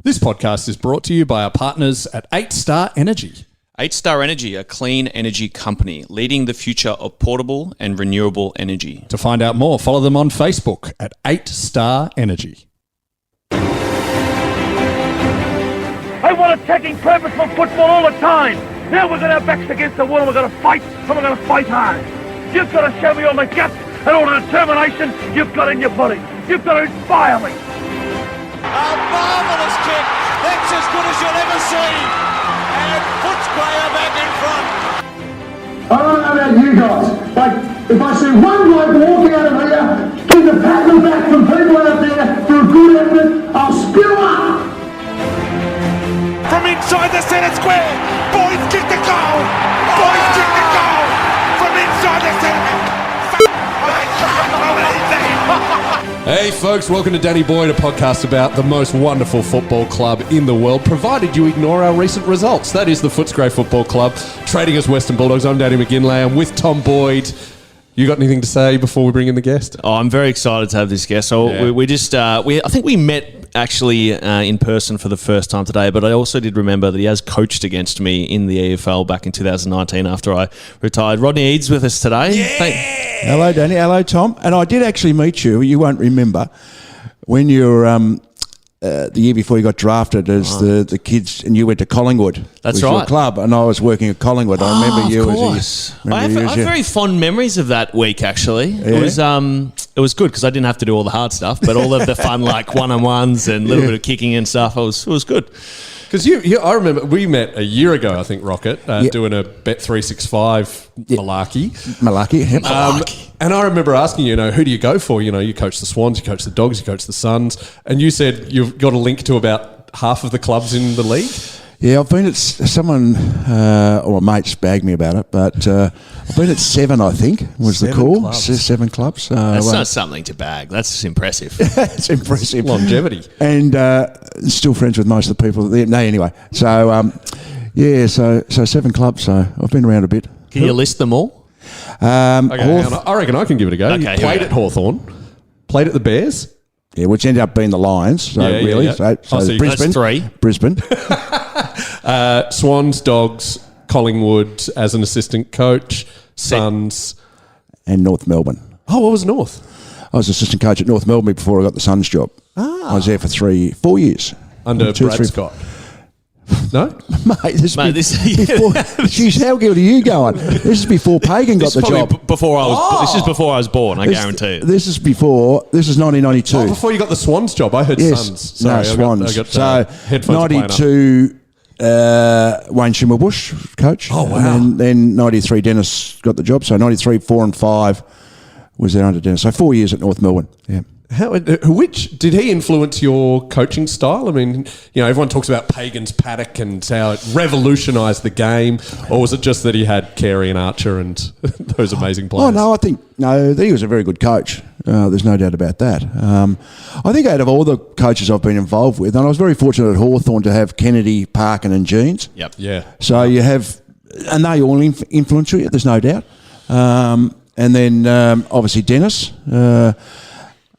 This podcast is brought to you by our partners at 8 Star Energy. 8 Star Energy, a clean energy company leading the future of portable and renewable energy. To find out more, follow them on Facebook at 8 Star Energy. I want attacking, purposeful football all the time. Now we're going to have backs against the wall and we're going to fight, and we're going to fight hard. You've got to show me all the guts and all the determination you've got in your body. You've got to inspire me. A marvellous kick. That's as good as you'll ever see. And Footscray are back in front. I don't know about you guys, but if I see one bloke walking out of here, get the pat on the back from people out there for a good effort, I'll spew up. From inside the centre square. Boys kick the goal. Boys kick the goal. From inside the centre. I can't believe that. Hey folks, welcome to Danny Boyd, a podcast about the most wonderful football club in the world, provided you ignore our recent results. That is the Footscray Football Club, trading as Western Bulldogs. I'm Danny McGinlay. I'm with Tom Boyd. You got anything to say before we bring in the guest? Oh, I'm very excited to have this guest. So I think we met actually in person for the first time today, but I also did remember that he has coached against me in the EFL back in 2019 after I retired. Rodney Eade's with us today. Yeah. Hello, Danny. Hello, Tom. And I did actually meet you. You won't remember when you were the year before you got drafted as the kids, and you went to Collingwood. That's was right. Your club, and I was working at Collingwood. I remember you as I have very fond memories of that week. Actually, Yeah. It was good because I didn't have to do all the hard stuff, but all of the fun like one-on-ones and a little bit of kicking and stuff. It was good. Because I remember we met a year ago, I think, Rocket, doing a Bet365 malarkey. Malarkey. And I remember asking you, who do you go for? You coach the Swans, you coach the Dogs, you coach the Suns, and you said you've got a link to about half of the clubs in the league. Yeah, I've been at someone, or a mate's bagged me about it, but I've been at 7, I think, was the call. Clubs. 7 clubs. That's not something to bag. That's impressive. It's impressive. Longevity. And still friends with most of the people. No, anyway. So, so 7 clubs. So I've been around a bit. Can you list them all? Okay, I reckon I can give it a go. Okay, You played at Hawthorn, played at the Bears. Yeah, which ended up being the Lions. So really, yeah. so So Brisbane, that's 3. Brisbane. Swans, Dogs, Collingwood as an assistant coach, Suns. And North Melbourne. Oh, what was North? I was assistant coach at North Melbourne before I got the Suns job. I was there for 4 years. Under 2 or Brad 3. Scott. No? Mate, this This before, geez, how guilty are you going? This is before Pagan got the job. Before I was. This is before I was born. I guarantee it. This is 1992. Oh, before you got the Swans job, I heard Yes, Suns. Sorry, Swans. I got so headphones playing up. 92, Wayne Schimmelbusch, coach. Oh, wow. And then 93, Dennis got the job. So 93, 4 and 5 was there under Dennis. So 4 years at North Melbourne. Yeah. Which did he influence your coaching style? I mean, everyone talks about Pagan's paddock and how it revolutionised the game, or was it just that he had Carey and Archer and those amazing players? Oh, no, I think he was a very good coach. There's no doubt about that. I think out of all the coaches I've been involved with, and I was very fortunate at Hawthorn to have Kennedy, Parkin and Jeans. Yep. Yeah. So you have, and they all influence you, there's no doubt. And then obviously Dennis.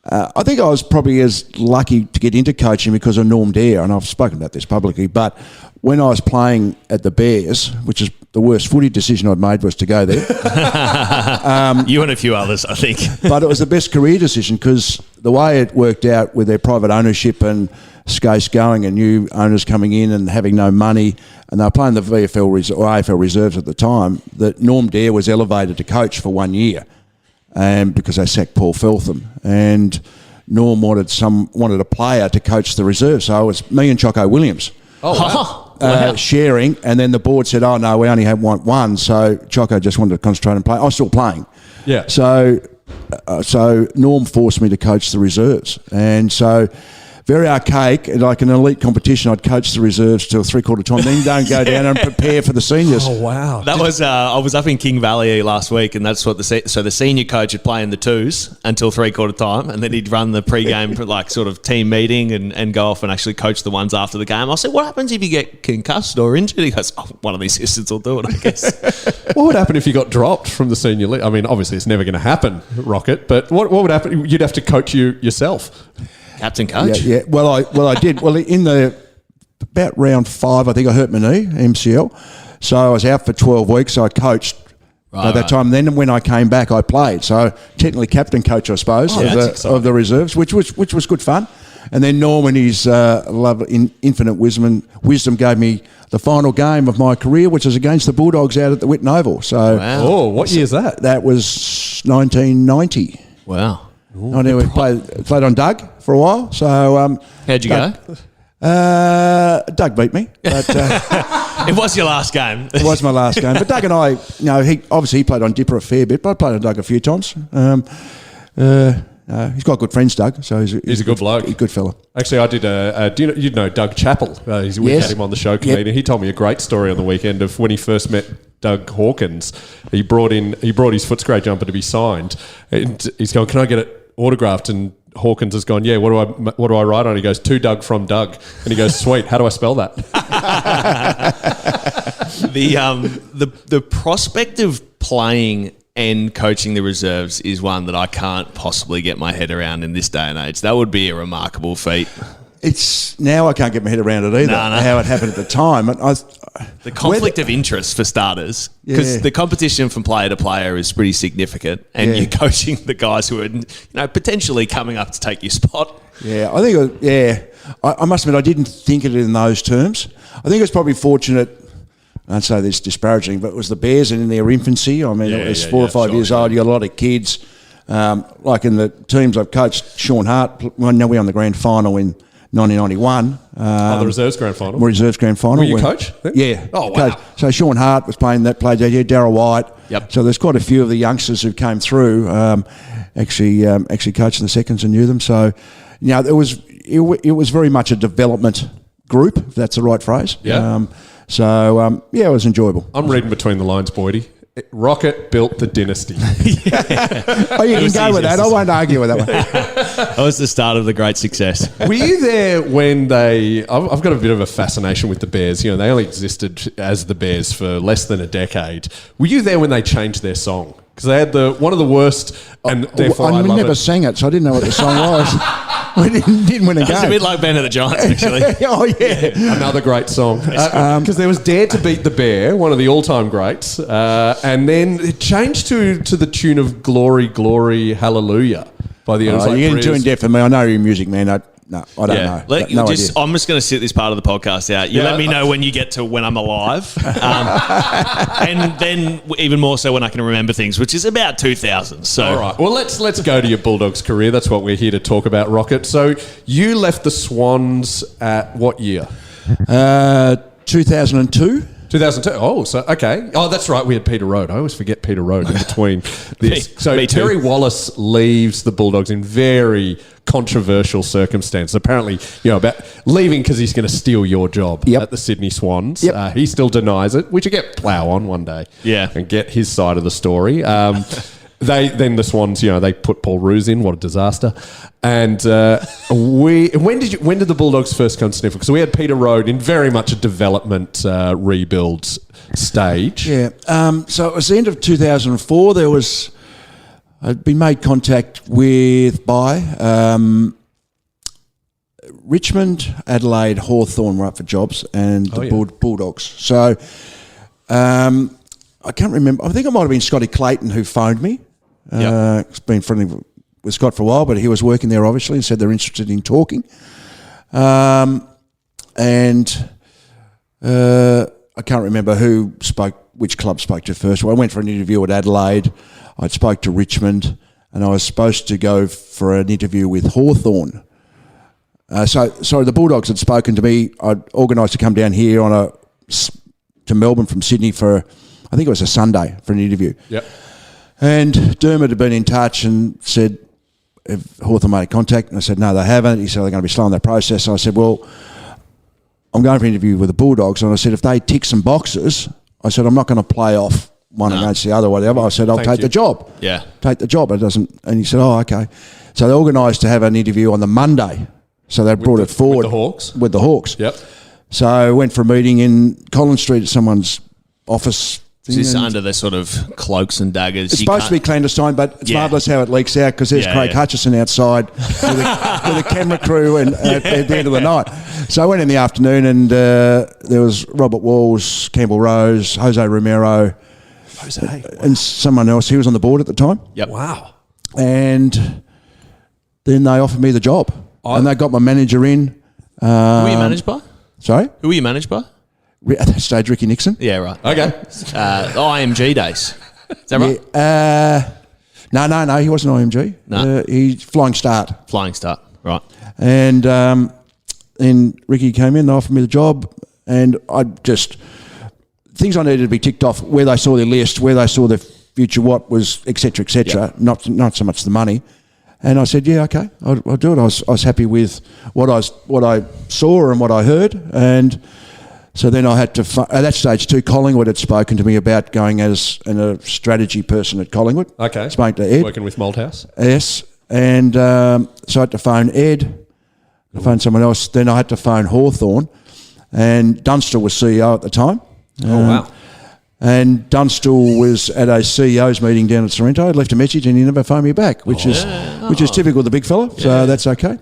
I think I was probably as lucky to get into coaching because of Norm Dare, and I've spoken about this publicly, but when I was playing at the Bears, which is the worst footy decision I'd made was to go there. You and a few others, I think. But it was the best career decision because the way it worked out with their private ownership and Skase going and new owners coming in and having no money, and they were playing the VFL or AFL reserves at the time, that Norm Dare was elevated to coach for 1 year. And because they sacked Paul Feltham, and Norm wanted a player to coach the reserve, so it was me and Choco Williams sharing, and then the board said, "Oh no, we only want one," so Choco just wanted to concentrate and play. I was still playing, Yeah. So Norm forced me to coach the reserves, and so. Very archaic, like an elite competition. I'd coach the reserves till 3/4 time, then don't go down and prepare for the seniors. Oh, wow. That was I was up in King Valley last week, and that's what the senior coach would play in the 2s until 3/4 time, and then he'd run the pre-game like sort of team meeting and go off and actually coach the ones after the game. I said, "What happens if you get concussed or injured?" He goes, "Oh, one of the assistants will do it, I guess." What would happen if you got dropped from the senior league? I mean, obviously it's never going to happen, Rocket, but what would happen? You'd have to coach you yourself. Captain coach. Yeah. Well, I did. Well, in the about round 5, I think I hurt my knee, MCL. So I was out for 12 weeks. So I coached at that time. Then when I came back, I played. So technically captain coach, I suppose, of the reserves, which was good fun. And then Norman, his infinite wisdom, gave me the final game of my career, which was against the Bulldogs out at the Whitten Oval. So, what year is that? That was 1990. Wow. I knew we played on Doug for a while. So how'd you go? Doug beat me. But, it was your last game. It was my last game. But Doug and I, he played on Dipper a fair bit, but I played on Doug a few times. He's got good friends, Doug. So he's a good bloke. He's a good fella. Actually, I did. You know Doug Chappell? We had him on the show, comedian. Yep. He told me a great story on the weekend of when he first met Doug Hawkins. He brought his Footscray jumper to be signed, and he's going, "Can I get it autographed?" And Hawkins has gone, "Yeah. What do I write on?" He goes, "To Doug from Doug," and he goes, "Sweet. How do I spell that?" The prospect of playing and coaching the reserves is one that I can't possibly get my head around in this day and age. That would be a remarkable feat. It's now I can't get my head around it either. How it happened at the time. The conflict of interest for starters, because the competition from player to player is pretty significant, and you're coaching the guys who are potentially coming up to take your spot. Yeah, I think I must admit I didn't think of it in those terms. I think it was probably fortunate. I don't say this disparaging, but it was the Bears and in their infancy. I mean, it was 4 or 5 years old. You got a lot of kids. Like in the teams I've coached, Sean Hart, we're on the grand final in 1991. The reserves grand final? Reserves grand final. Were you coach? Yeah. Oh, wow. So Sean Hart was played there, Darryl White. Yep. So there's quite a few of the youngsters who came through actually coached in the seconds and knew them. So, it was very much a development group, if that's the right phrase. Yeah. It was enjoyable. I'm reading between the lines, Boydie. Rocket built the dynasty. Oh, you can go with that. I won't argue with that one. That was the start of the great success. Were you there when I've got a bit of a fascination with the Bears. They only existed as the Bears for less than a decade. Were you there when they changed their song? Because they had one of the worst, and therefore I never sang it, so I didn't know what the song was. We didn't win a game. It's a bit like Ben of the Giants, actually. Oh, yeah. Another great song. Because there was Dare to Beat the Bear, one of the all-time greats, and then it changed to the tune of Glory, Glory, Hallelujah by the You're getting too in-depth for me. I know you're a music man. I don't know. No idea. I'm just going to sit this part of the podcast out. You let me know when you get to when I'm alive. And then even more so when I can remember things, which is about 2000. So. All right. Well, let's go to your Bulldogs career. That's what we're here to talk about, Rocket. So you left the Swans at what year? 2002. 2002. Oh, so okay. Oh, that's right. We had Peter Road. I always forget Peter Road in between this. So Terry Wallace leaves the Bulldogs in very controversial circumstances. Apparently, about leaving because he's going to steal your job at the Sydney Swans. Yep. He still denies it. We should get Plough on one day. Yeah. And get his side of the story. Then the Swans, they put Paul Roos in. What a disaster! And when did the Bulldogs first come sniffle? Because we had Peter Road in very much a development rebuild stage. Yeah. So it was the end of 2004. I'd been made contact by Richmond, Adelaide, Hawthorn were up for jobs, and the Bulldogs. So I can't remember. I think it might have been Scotty Clayton who phoned me. It's been friendly with Scott for a while, but he was working there obviously and said they're interested in talking. I can't remember which club spoke to first. Well, I went for an interview at Adelaide. I spoke to Richmond, and I was supposed to go for an interview with Hawthorn. So the Bulldogs had spoken to me. I'd organised to come down here to Melbourne from Sydney for, I think it was a Sunday, for an interview. Yep. And Dermot had been in touch and said, have Hawthorn made contact? And I said, no, they haven't. He said, they're going to be slowing that process. So I said, well, I'm going for an interview with the Bulldogs. And I said, if they tick some boxes, I said, I'm not going to play off one against the other, whatever. I said, I'll take the job. Yeah. Take the job. It doesn't. And he said, oh, okay. So they organised to have an interview on the Monday. So they brought it forward. With the Hawks? With the Hawks. Yep. So I went for a meeting in Collins Street at someone's office Is this under the sort of cloaks and daggers? It's supposed to be clandestine, but it's marvellous how it leaks out because there's Craig Hutchison outside with a camera crew and at the end of the night. So I went in the afternoon and there was Robert Walls, Campbell Rose, Jose Romero, and someone else. He was on the board at the time. Yep. Wow. And then they offered me the job. And they got my manager in. Who were you managed by? Sorry? Who were you managed by? At that stage, Ricky Nixon. Yeah, right. Okay. IMG days. Is that right? Yeah, no, he wasn't IMG. No. He's Flying Start. Flying Start, right. And then Ricky came in, they offered me the job, and I just... Things I needed to be ticked off, where they saw their list, where they saw their future, what was, et cetera, not so much the money. And I said, yeah, okay, I'll do it. I was happy with what I saw and what I heard, and... So then I had to, at that stage too, Collingwood had spoken to me about going as a strategy person at Collingwood. Okay. Spoke to Ed. Working with Malthouse. Yes. And so I had to phone Ed, phone someone else. Then I had to phone Hawthorn. And Dunstall was CEO at the time. Oh, wow. And Dunstall was at a CEO's meeting down at Sorrento. I left a message and he never phoned me back, which is typical of the big fella. So that's okay.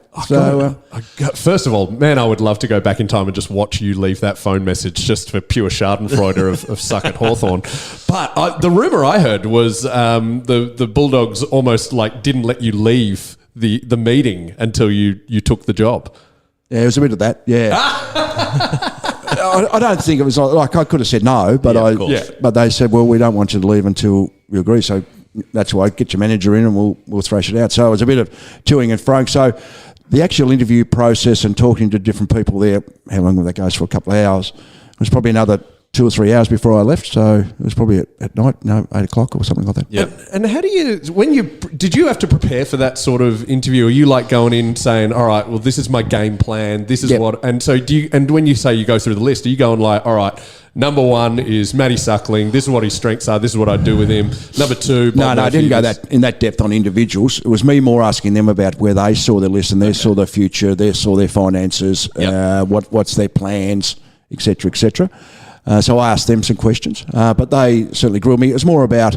First of all, man, I would love to go back in time and just watch you leave that phone message just for pure schadenfreude of suck at Hawthorn. But the rumour I heard was the Bulldogs almost like didn't let you leave the meeting until you took the job. Yeah, it was a bit of that, yeah. I don't think it was like I could have said no, but but they said, well, we don't want you to leave until you agree. So that's why get your manager in and we'll thrash it out. So it was a bit of toing and froing. So the actual interview process and talking to different people there, how long that goes for, a couple of hours, was probably another 2 or 3 hours before I left. So it was probably at night, 8 o'clock or something like that. Yeah. And how do did you have to prepare for that sort of interview? Are you like going in saying, all right, well, this is my game plan, this is what, and so and when you say you go through the list, are you going like, all right, number 1 is Matty Suckling, this is what his strengths are, this is what I do with him. Number 2, Bob No, I didn't go in that depth on individuals. It was me more asking them about where they saw their list and they saw their future, they saw their finances, what's their plans, et cetera, et cetera. So I asked them some questions, but they certainly grilled me. It was more about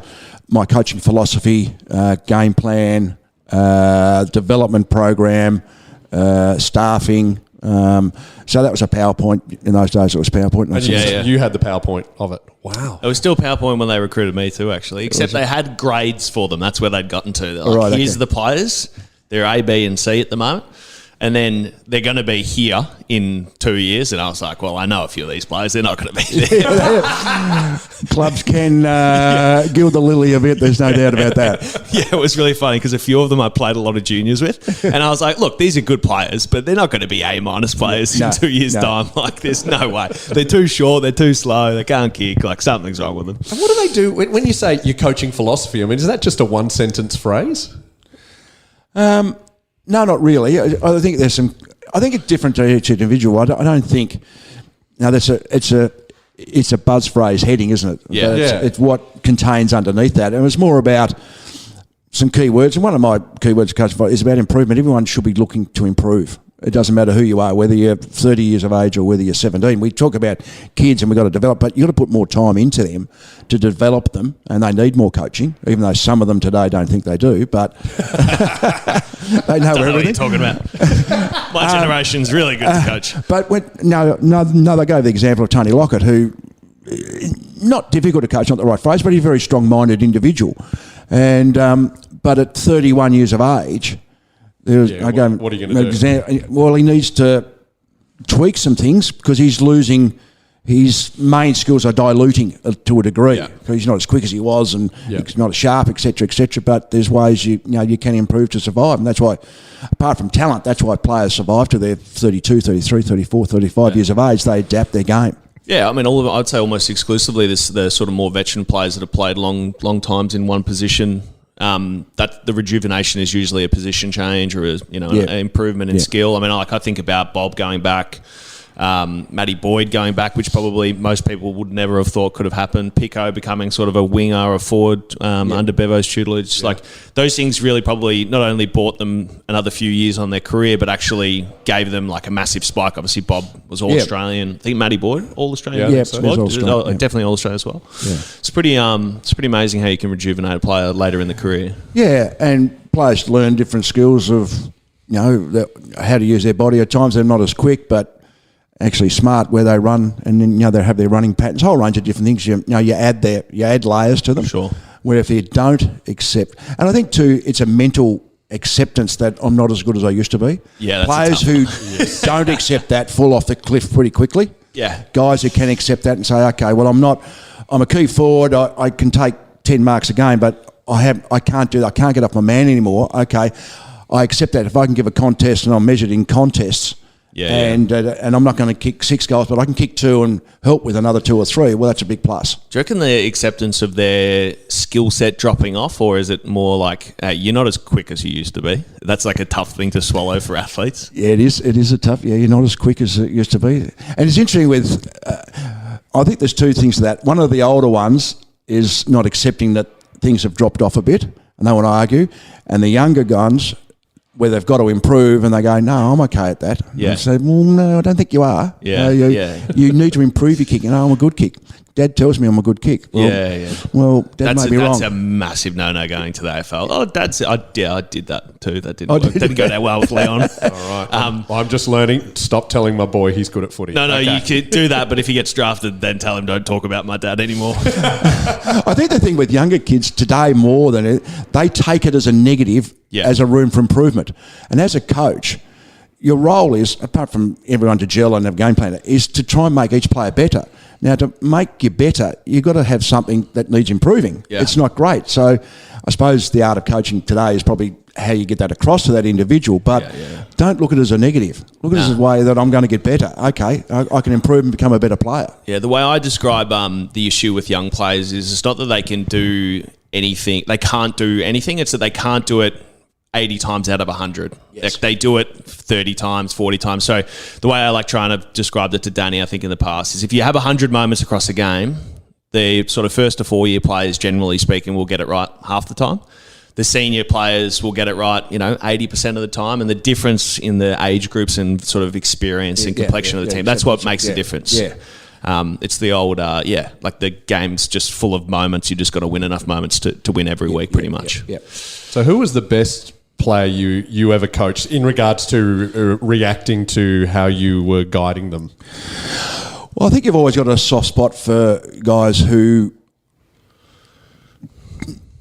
my coaching philosophy, game plan, development program, staffing. So that was a PowerPoint. In those days, it was PowerPoint. And you had the PowerPoint of it. Wow. It was still PowerPoint when they recruited me too, actually, except they had grades for them. That's where they'd gotten to. They're like, here's the players. They're A, B, and C at the moment. And then they're going to be here in 2 years. And I was like, well, I know a few of these players. They're not going to be there. Clubs can gild the lily a bit. There's no doubt about that. Yeah, it was really funny because a few of them I played a lot of juniors with. And I was like, look, these are good players, but they're not going to be A-minus players in 2 years' time. Like, there's no way. They're too short. They're too slow. They can't kick. Like, something's wrong with them. And what do they do when you say your coaching philosophy? I mean, is that just a one-sentence phrase? No, not really. I think there's some. I think it's different to each individual. I don't think. Now it's a buzz phrase heading, isn't it? Yeah. It's what contains underneath that, and it was more about some key words. And one of my key words, coach, is about improvement. Everyone should be looking to improve. It doesn't matter who you are, whether you're 30 years of age or whether you're 17. We talk about kids and we've got to develop, but you've got to put more time into them to develop them, and they need more coaching, even though some of them today don't think they do, but they know everything. What you're talking about. My generation's really good to coach. But they gave the example of Tony Lockett, who, not difficult to coach, not the right phrase, but he's a very strong-minded individual. And but at 31 years of age, what are you going to do? Well, he needs to tweak some things because he's losing. His main skills are diluting to a degree. Because he's not as quick as he was, and he's not as sharp, etc., etc. But there's ways you can improve to survive, and that's why, apart from talent, that's why players survive to their 32, 33, 34, 35 years of age. They adapt their game. Yeah, I mean, I'd say almost exclusively the sort of more veteran players that have played long times in one position. That the rejuvenation is usually a position change or an improvement in skill. I mean, I think about Bob going back Matty Boyd going back, which probably most people would never have thought could have happened. Pico becoming sort of a winger or a forward under Bevo's tutelage. Like those things really probably not only bought them another few years on their career, but actually gave them like a massive spike. Obviously, Bob was All-Australian. I think Matty Boyd, All-Australian. Yeah, squad. All-Australian, Definitely All-Australian as well. Yeah. It's pretty amazing how you can rejuvenate a player later in the career. Yeah, and players learn different skills of, how to use their body. At times they're not as quick, but actually smart where they run, and then they have their running patterns, a whole range of different things. You add layers to them. Sure. Where if you don't accept, and I think too, it's a mental acceptance that I'm not as good as I used to be. Yeah, players who don't accept that fall off the cliff pretty quickly. Yeah. Guys who can accept that and say, okay, well, I'm a key forward. I can take 10 marks a game, but I can't do that. I can't get off my man anymore. Okay, I accept that. If I can give a contest and I'm measured in contests, and I'm not going to kick 6 goals, but I can kick 2 and help with another 2 or 3. Well, that's a big plus. Do you reckon the acceptance of their skill set dropping off, or is it more like you're not as quick as you used to be? That's like a tough thing to swallow for athletes. Yeah, it is. It is a tough. Yeah, you're not as quick as it used to be. And it's interesting with. I think there's 2 things to that. One of the older ones is not accepting that things have dropped off a bit, and they want to argue. And the younger guns, where they've got to improve, and they go, no, I'm okay at that. Yeah. And I say, well, no, I don't think you are. Yeah, You need to improve your kicking. No, I'm a good kick. Dad tells me I'm a good kick. Well, Well, Dad may be wrong. That's a massive no-no going to the AFL. Oh, I did that too. That didn't work. Didn't go that well with Leon. All right. I'm just learning. Stop telling my boy he's good at footy. No, you could do that, but if he gets drafted, then tell him don't talk about my dad anymore. I think the thing with younger kids today more than it, they take it as a negative, as a room for improvement. And as a coach, your role is, apart from everyone to gel and have a game plan, is to try and make each player better. Now, to make you better, you've got to have something that needs improving. Yeah. It's not great. So I suppose the art of coaching today is probably how you get that across to that individual. But don't look at it as a negative. Look at it as a way that I'm going to get better. Okay, I can improve and become a better player. Yeah, the way I describe the issue with young players is it's not that they can do anything. They can't do anything. It's that they can't do it 80 times out of 100. Yes. Like they do it 30 times, 40 times. So the way I like trying to describe it to Danny, I think in the past, is if you have 100 moments across a game, the sort of 1st to 4 year players, generally speaking, will get it right half the time. The senior players will get it right, 80% of the time. And the difference in the age groups and sort of experience and complexion of the team, that's what makes the difference. Yeah. It's the old, like the game's just full of moments. You just got to win enough moments to win every week, pretty much. Yeah. So who was the best player you ever coached in regards to reacting to how you were guiding them? Well, I think you've always got a soft spot for guys who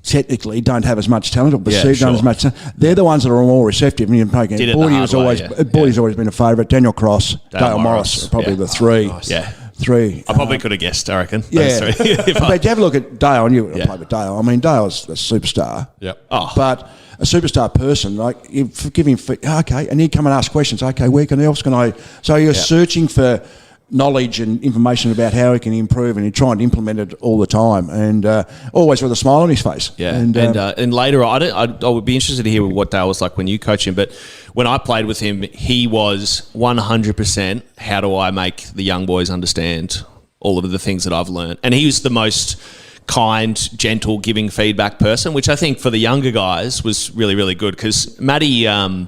technically don't have as much talent or perceive don't have as much talent. They're the ones that are more receptive. Boydie's always been a favourite. Daniel Cross, Dale Morris are probably the 3. Nice. Yeah. 3. I probably could have guessed, I reckon. Yeah. Those 3. But you have a look at Dale, and you play with Dale. I mean, Dale's a superstar. Yep. But a superstar person, like, you give him, okay, and he'd come and ask questions. Okay, where else can I? So you're searching for knowledge and information about how he can improve, and he try and implement it all the time, and always with a smile on his face. Yeah, and later, I would be interested to hear what Dale was like when you coached him, but when I played with him, he was 100% how do I make the young boys understand all of the things that I've learned. And he was the most kind, gentle, giving feedback person, which I think for the younger guys was really, really good, because Matty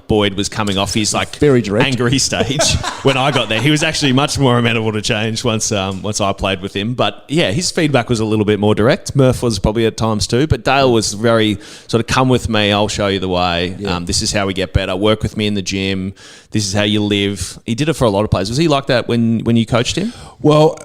Boyd was coming off his very direct, angry stage when I got there. He was actually much more amenable to change once I played with him. But yeah, his feedback was a little bit more direct. Murph was probably at times too, but Dale was very sort of, come with me, I'll show you the way. Yeah. This is how we get better. Work with me in the gym. This is how you live. He did it for a lot of players. Was he like that when you coached him? Well,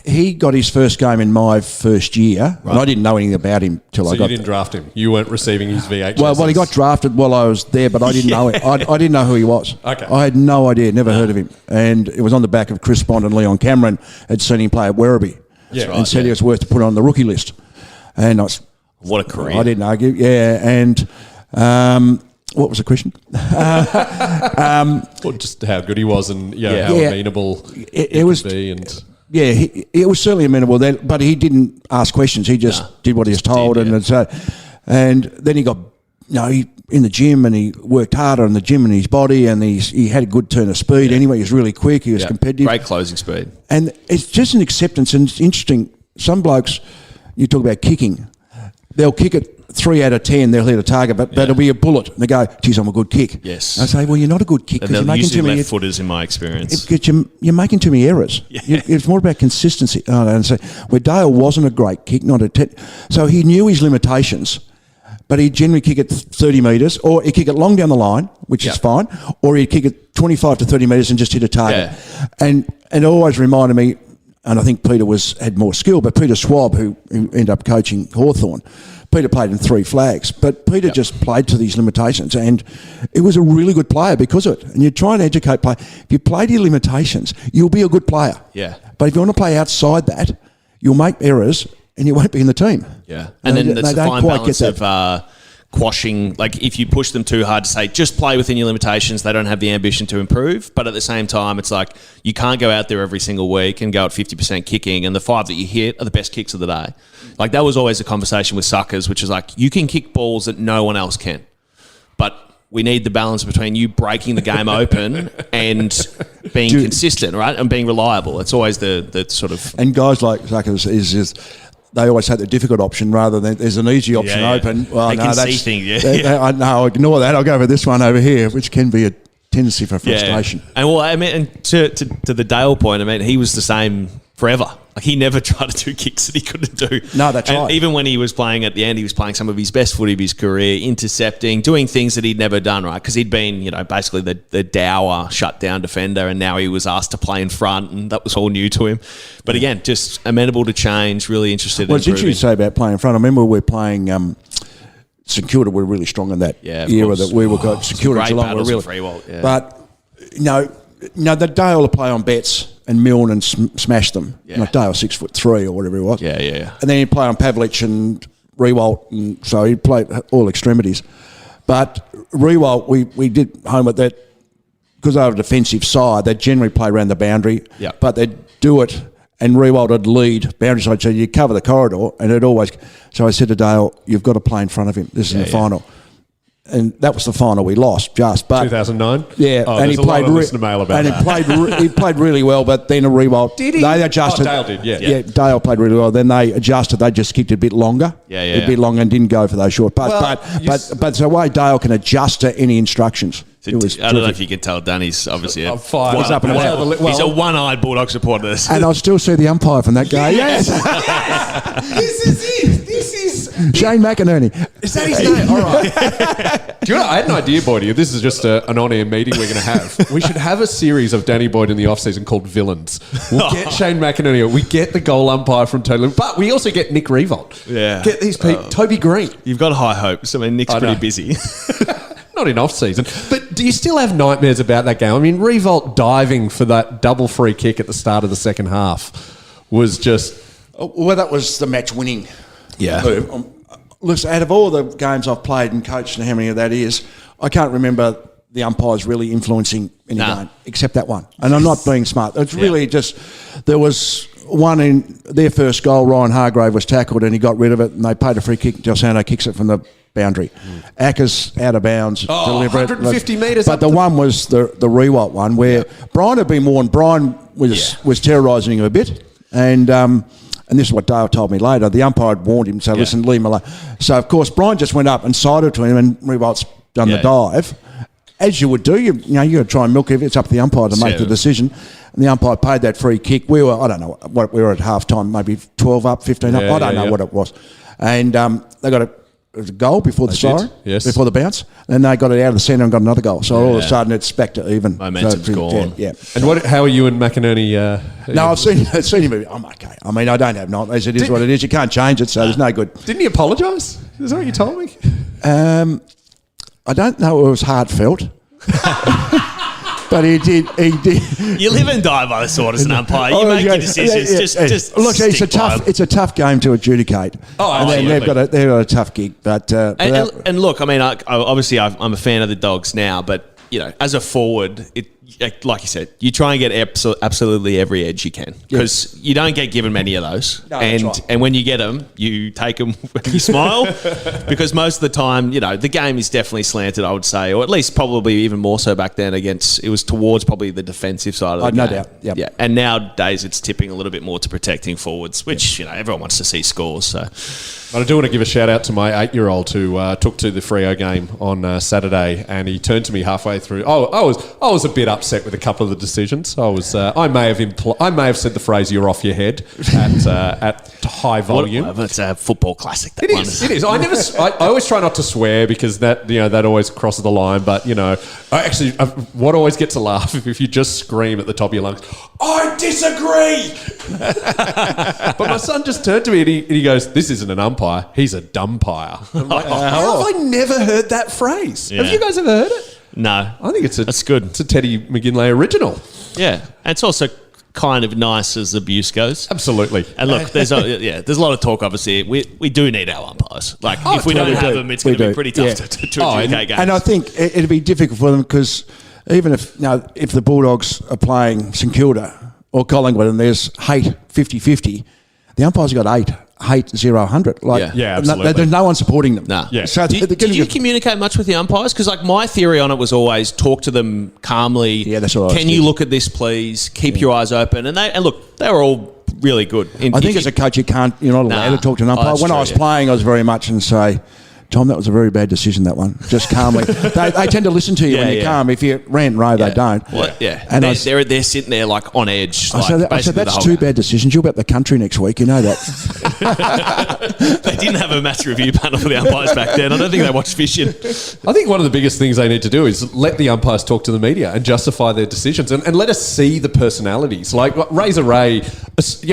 he got his first game in my first year, and I didn't know anything about him till I got. So you didn't draft him. You weren't receiving his VHS. Well, he got drafted while I was there, but I didn't know it. I didn't know who he was. Okay. I had no idea, never heard of him, and it was on the back of Chris Bond and Leon Cameron had seen him play at Werribee, and said he was worth to put on the rookie list, and I was. What a career! I didn't argue. Yeah, and. What was the question? Well, just how good he was, and how amenable it was. It was certainly amenable then, but he didn't ask questions. He just did what he was told, and then he got he in the gym and he worked harder in the gym and his body, and he had a good turn of speed. Anyway, he was really quick. He was competitive. Great closing speed. And it's just an acceptance, and it's interesting. Some blokes, you talk about kicking, they'll kick it 3 out of 10, they'll hit a target, but it'll be a bullet. And they go, geez, I'm a good kick. Yes. And I say, well, you're not a good kick because you're making too many left footers in my experience. You're making too many errors. It's more about consistency. And so where Dale wasn't a great kick, so he knew his limitations, but he'd generally kick it 30 metres, or he'd kick it long down the line, which is fine, or he'd kick it 25 to 30 metres and just hit a target. Yeah. And it always reminded me, and I think Peter had more skill, but Peter Schwab, who ended up coaching Hawthorn, Peter played in 3 flags, but Peter just played to these limitations, and he was a really good player because of it. And you try and educate play. If you play to your limitations, you'll be a good player. Yeah. But if you want to play outside that, you'll make errors and you won't be in the team. Yeah. And then there's a fine balance of quashing, like if you push them too hard to say, just play within your limitations, they don't have the ambition to improve. But at the same time, it's like you can't go out there every single week and go at 50% kicking, and the 5 that you hit are the best kicks of the day. Like that was always a conversation with suckers, which is like, you can kick balls that no one else can. But we need the balance between you breaking the game open and being consistent, right? And being reliable. It's always the sort of... And guys like Zuckers is they always take the difficult option rather than there's an easy option open. Well, they can see things, No, ignore that. I'll go for this one over here, which can be a tendency for frustration. Yeah. And well, I mean, and to the Dale point, I mean, he was the same forever. Like he never tried to do kicks that he couldn't do. No, that's right. Even when he was playing at the end, he was playing some of his best footy of his career, intercepting, doing things that he'd never done, right? Because he'd been, basically the dour shutdown defender, and now he was asked to play in front, and that was all new to him. But again, just amenable to change, really interested in improving. Well, it's interesting you say about playing in front. I remember we were playing... St Kilda were really strong in that era that we were got. St Kilda and Geelong were really... But, the Dale will play on bets and Milne and smash them. Yeah. Like Dale 6'3" or whatever he was. Yeah. And then he'd play on Pavlich and Rewalt, and so he'd play all extremities. But Rewalt, we did home at that, because they were a defensive side, they'd generally play around the boundary, but they'd do it, and Rewalt would lead boundary side, so you cover the corridor, and it always... So I said to Dale, you've got to play in front of him. This is the final. And that was the final we lost, but 2009. Yeah, and he played he played really well. But then a Rewalt, did he? They adjusted. Dale did, yeah. Dale played really well. Then they adjusted. They just kicked it a bit longer. A bit longer, and didn't go for those short passes. But the way Dale can adjust to any instructions. I don't know if you can tell, Danny's obviously I'm fired. He's up and about. He's a one-eyed Bulldog supporter. And I'll still see the umpire from that guy. Yes. This is it. This is Shane McInerney. Is that his name? All right. Do you know, I had an idea, Boydie. This is just an on-air meeting we're going to have. We should have a series of Danny Boyd in the off-season called Villains. We'll get Shane McInerney. We get the goal umpire from Total, but we also get Nick Revolt. Yeah. Get these people. Toby Green. You've got high hopes. I mean, Nick's pretty busy. Not in off-season. But do you still have nightmares about that game? I mean, Revolt diving for that double free kick at the start of the second half was just... Well, that was the match-winning move. Listen, out of all the games I've played and coached and how many of that is, I can't remember the umpires really influencing any game, except that one. And I'm not being smart. It's really just... There was one in their first goal, Ryan Hargrave was tackled and he got rid of it, and they paid a free kick. Del Santo kicks it from the boundary. Acker's out of bounds, deliberate. 150 metres. But the one was the Rewalt one where Brian had been warned. Brian was terrorising him a bit, and this is what Dale told me later. The umpire had warned him, so listen, leave him alone. So of course Brian just went up and sided to him, and Rewalt's done the dive. As you would do, you got to try and milk it. It's up to the umpire to make the decision. And the umpire paid that free kick. We were, I don't know what we were at half time, maybe 12 up, 15 up. I don't know what it was. And they got a goal before the siren, before the bounce. And they got it out of the centre and got another goal. So all of a sudden it's back to even. Momentum's gone. Yeah. And how are you and McInerney? No, I've seen him. I'm okay. I mean, I don't have nightmares. It is what it is. You can't change it, so there's no good. Didn't he apologise? Is that what you told me? I don't know. It was heartfelt. But he did. You live and die by the sword as an umpire. You make your decisions. Just look. It's a tough game to adjudicate. Oh, and they've got a tough gig. But and look, I mean, obviously I'm a fan of the Dogs now, but as a forward, like you said, you try and get absolutely every edge you can because you don't get given many of those. No, that's right. And when you get them, you take them and you smile because most of the time, the game is definitely slanted, I would say, or at least probably even more so back then it was towards probably the defensive side of the game. No doubt. Yep. Yeah. And nowadays it's tipping a little bit more to protecting forwards, which, everyone wants to see scores. So. But I do want to give a shout out to my 8-year-old who took to the Freo game on Saturday, and he turned to me halfway through. I was a bit upset with a couple of the decisions. I may have said the phrase "you're off your head" at high volume. It's a football classic. That It is. I always try not to swear because that always crosses the line. But what always gets a laugh if you just scream at the top of your lungs, "I disagree." But my son just turned to me and he goes, "This isn't an umpire. He's a dumpire." I'm like, how have I never heard that phrase? Yeah. Have you guys ever heard it? No. I think that's good. It's a Teddy McGinlay original. Yeah. And it's also kind of nice as abuse goes. Absolutely. And look, there's a lot of talk, obviously. We do need our umpires. Like, if we don't have them, it's going to be pretty tough to adjudicate games. And I think it'd be difficult for them because even if the Bulldogs are playing St Kilda or Collingwood and there's hate 50-50, the umpires have got 8-0-100. absolutely. There's no one supporting them. Nah. Yeah. So Did you communicate much with the umpires? Because my theory on it was always talk to them calmly. Yeah, that's what I was Can you thinking. look at this, please? Keep your eyes open. And look, they were all really good. I think as a coach, you're not allowed to talk to an umpire. that's When I true, was yeah. playing, I was very much and say, "Tom, that was a very bad decision, that one." Just calmly. they tend to listen to you when you're calm. If you rant and rave, they don't. Well, yeah. And they're sitting there like on edge. I said, that's two bad decisions. You'll be at the country next week. You know that. They didn't have a match review panel for the umpires back then. I don't think they watched fishing. I think one of the biggest things they need to do is let the umpires talk to the media and justify their decisions and let us see the personalities. Like Razor Ray,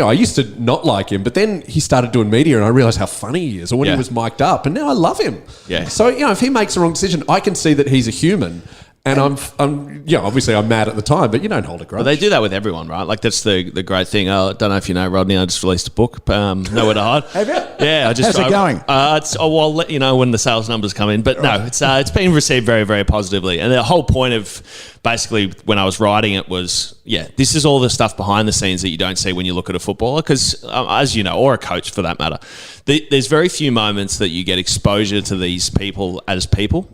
I used to not like him, but then he started doing media and I realised how funny he is, or when he was mic'd up, and now I love him. Yeah. So, if he makes the wrong decision, I can see that he's a human. And obviously I'm mad at the time, but you don't hold a grudge. But they do that with everyone, right? Like, that's the great thing. I don't know if you know, Rodney, I just released a book, Nowhere to Hide. Have you? Yeah. How's it going? I'll let you know when the sales numbers come in. But no, it's been received very, very positively. And the whole point of basically when I was writing it was, this is all the stuff behind the scenes that you don't see when you look at a footballer. Because as you know, or a coach for that matter, there's very few moments that you get exposure to these people as people.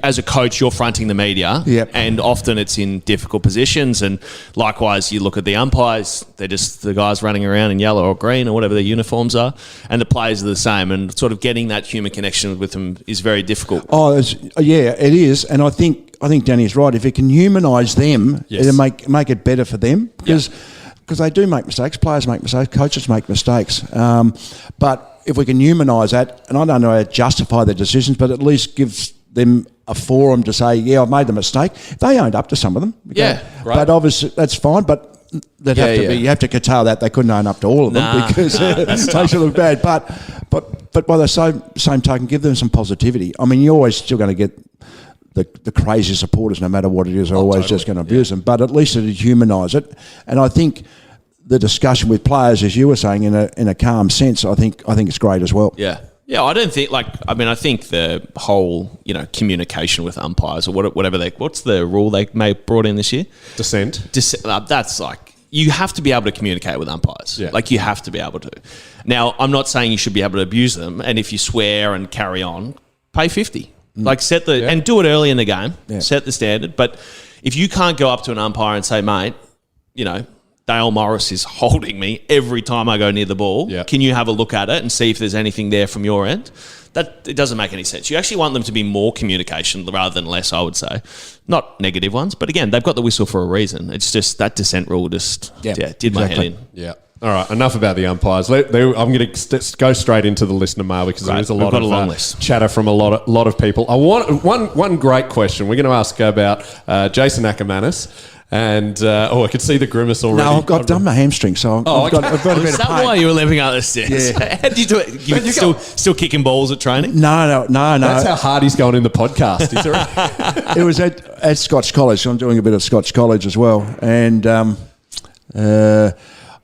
As a coach, you're fronting the media, and often it's in difficult positions. And likewise, you look at the umpires; they're just the guys running around in yellow or green or whatever their uniforms are, and the players are the same. And sort of getting that human connection with them is very difficult. It is, and I think Danny's right. If it can humanise them, it'll make it better for them because they do make mistakes. Players make mistakes. Coaches make mistakes. But if we can humanise that, and I don't know how to justify their decisions, but at least gives them a forum to say, I've made the mistake. They owned up to some of them. Yeah, right. But obviously that's fine. But you have to curtail that. They couldn't own up to all of them because it makes it look bad. But by the same token, give them some positivity. I mean, you're always still going to get the crazy supporters, no matter what it is, are always just going to abuse them. But at least it humanise it. And I think the discussion with players, as you were saying, in a calm sense, I think it's great as well. Yeah. Yeah, I don't think I think the whole, communication with umpires or whatever what's the rule they may have brought in this year? Dissent. That's like, you have to be able to communicate with umpires. Yeah. Like, you have to be able to. Now, I'm not saying you should be able to abuse them, and if you swear and carry on, pay 50. Like, and do it early in the game, set the standard. But if you can't go up to an umpire and say, mate, Dale Morris is holding me every time I go near the ball. Yeah. Can you have a look at it and see if there's anything there from your end? It doesn't make any sense. You actually want them to be more communication rather than less, I would say. Not negative ones, but again, they've got the whistle for a reason. It's just that dissent rule did my head in. Yeah. All right, enough about the umpires. I'm going to go straight into the listener mail because there is a lot of chatter from a lot of people. I want one great question. We're going to ask about Jason Ackermanis. And I could see the grimace already. No, I've done my hamstring, so I've got a bit of pain. Is that why you were living out the stairs? Yeah. How did you do it? You still kicking balls at training? No. That's how hard he's going in the podcast. It was at Scotch College. So I'm doing a bit of Scotch College as well. And I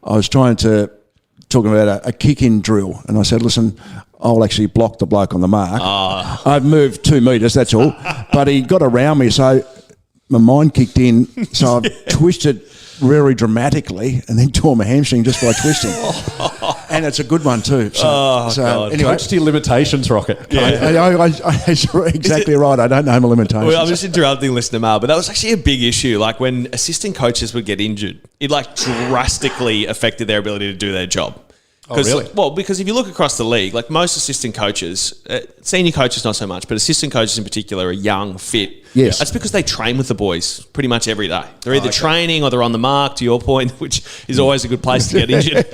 was talking about a kick-in drill. And I said, listen, I'll actually block the bloke on the mark. I've moved 2 metres, that's all. But he got around me, so my mind kicked in, so I twisted very dramatically and then tore my hamstring just by twisting. And it's a good one too. So, anyway. Coach to your limitations, Rocket. Exactly right. I don't know my limitations. Well, I'm just interrupting listener mail, but that was actually a big issue. Like when assistant coaches would get injured, it like drastically affected their ability to do their job. Oh, really? Well, because if you look across the league, like most assistant coaches, senior coaches not so much, but assistant coaches in particular are young, fit. Yes. That's because they train with the boys pretty much every day. They're either training or they're on the mark, to your point, which is always a good place to get injured.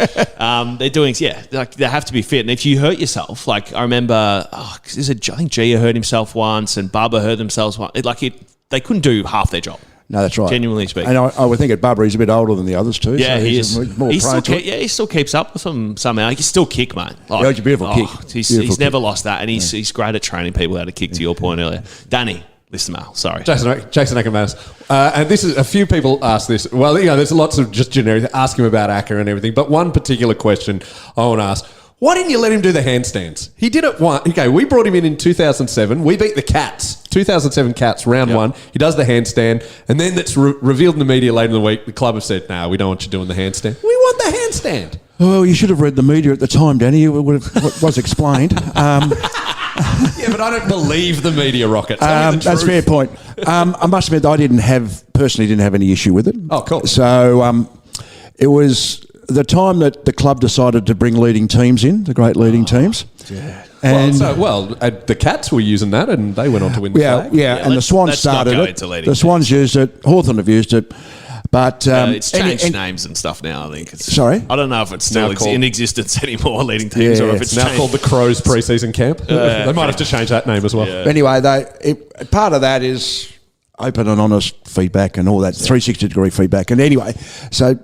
They're doing, like they have to be fit. And if you hurt yourself, like I remember, I think Gia hurt himself once and Bubba hurt themselves once. They couldn't do half their job. No, that's right. Genuinely speaking. And I would think at Bubba he's a bit older than the others too. Yeah, so he is. More prone to it. He still keeps up with them somehow. He can still kick, mate. Yeah, it's a beautiful kick. He's never lost that, and he's great at training people how to kick, to your point earlier. Danny, listen mail, sorry. Jason Ackermanis. And this is, a few people ask this. Well, there's lots of just generic, ask him about Acker and everything, but one particular question I want to ask. Why didn't you let him do the handstands? He did it once. Okay, we brought him in 2007. We beat the Cats, 2007 Cats, round one. He does the handstand, and then it's revealed in the media later in the week. The club have said, "No, we don't want you doing the handstand. We want the handstand." Well, you should have read the media at the time, Danny. It was explained. Yeah, but I don't believe the media, Rocket. Tell me the that's a fair point. I must admit, personally didn't have any issue with it. Oh, cool. So it was the time that the club decided to bring leading teams in, the great leading teams. Yeah. And the Cats were using that, and they went on to win the flag. Yeah, and the Swans started it. The Swans used it. Hawthorn have used it. But it's changed names and stuff now, I think. Sorry? I don't know if it's still in existence anymore, leading teams, or if it's now changed. called the Crows pre-season camp. They might have to change that name as well. Yeah. Anyway, part of that is open and honest feedback and all that, 360-degree feedback. And anyway, so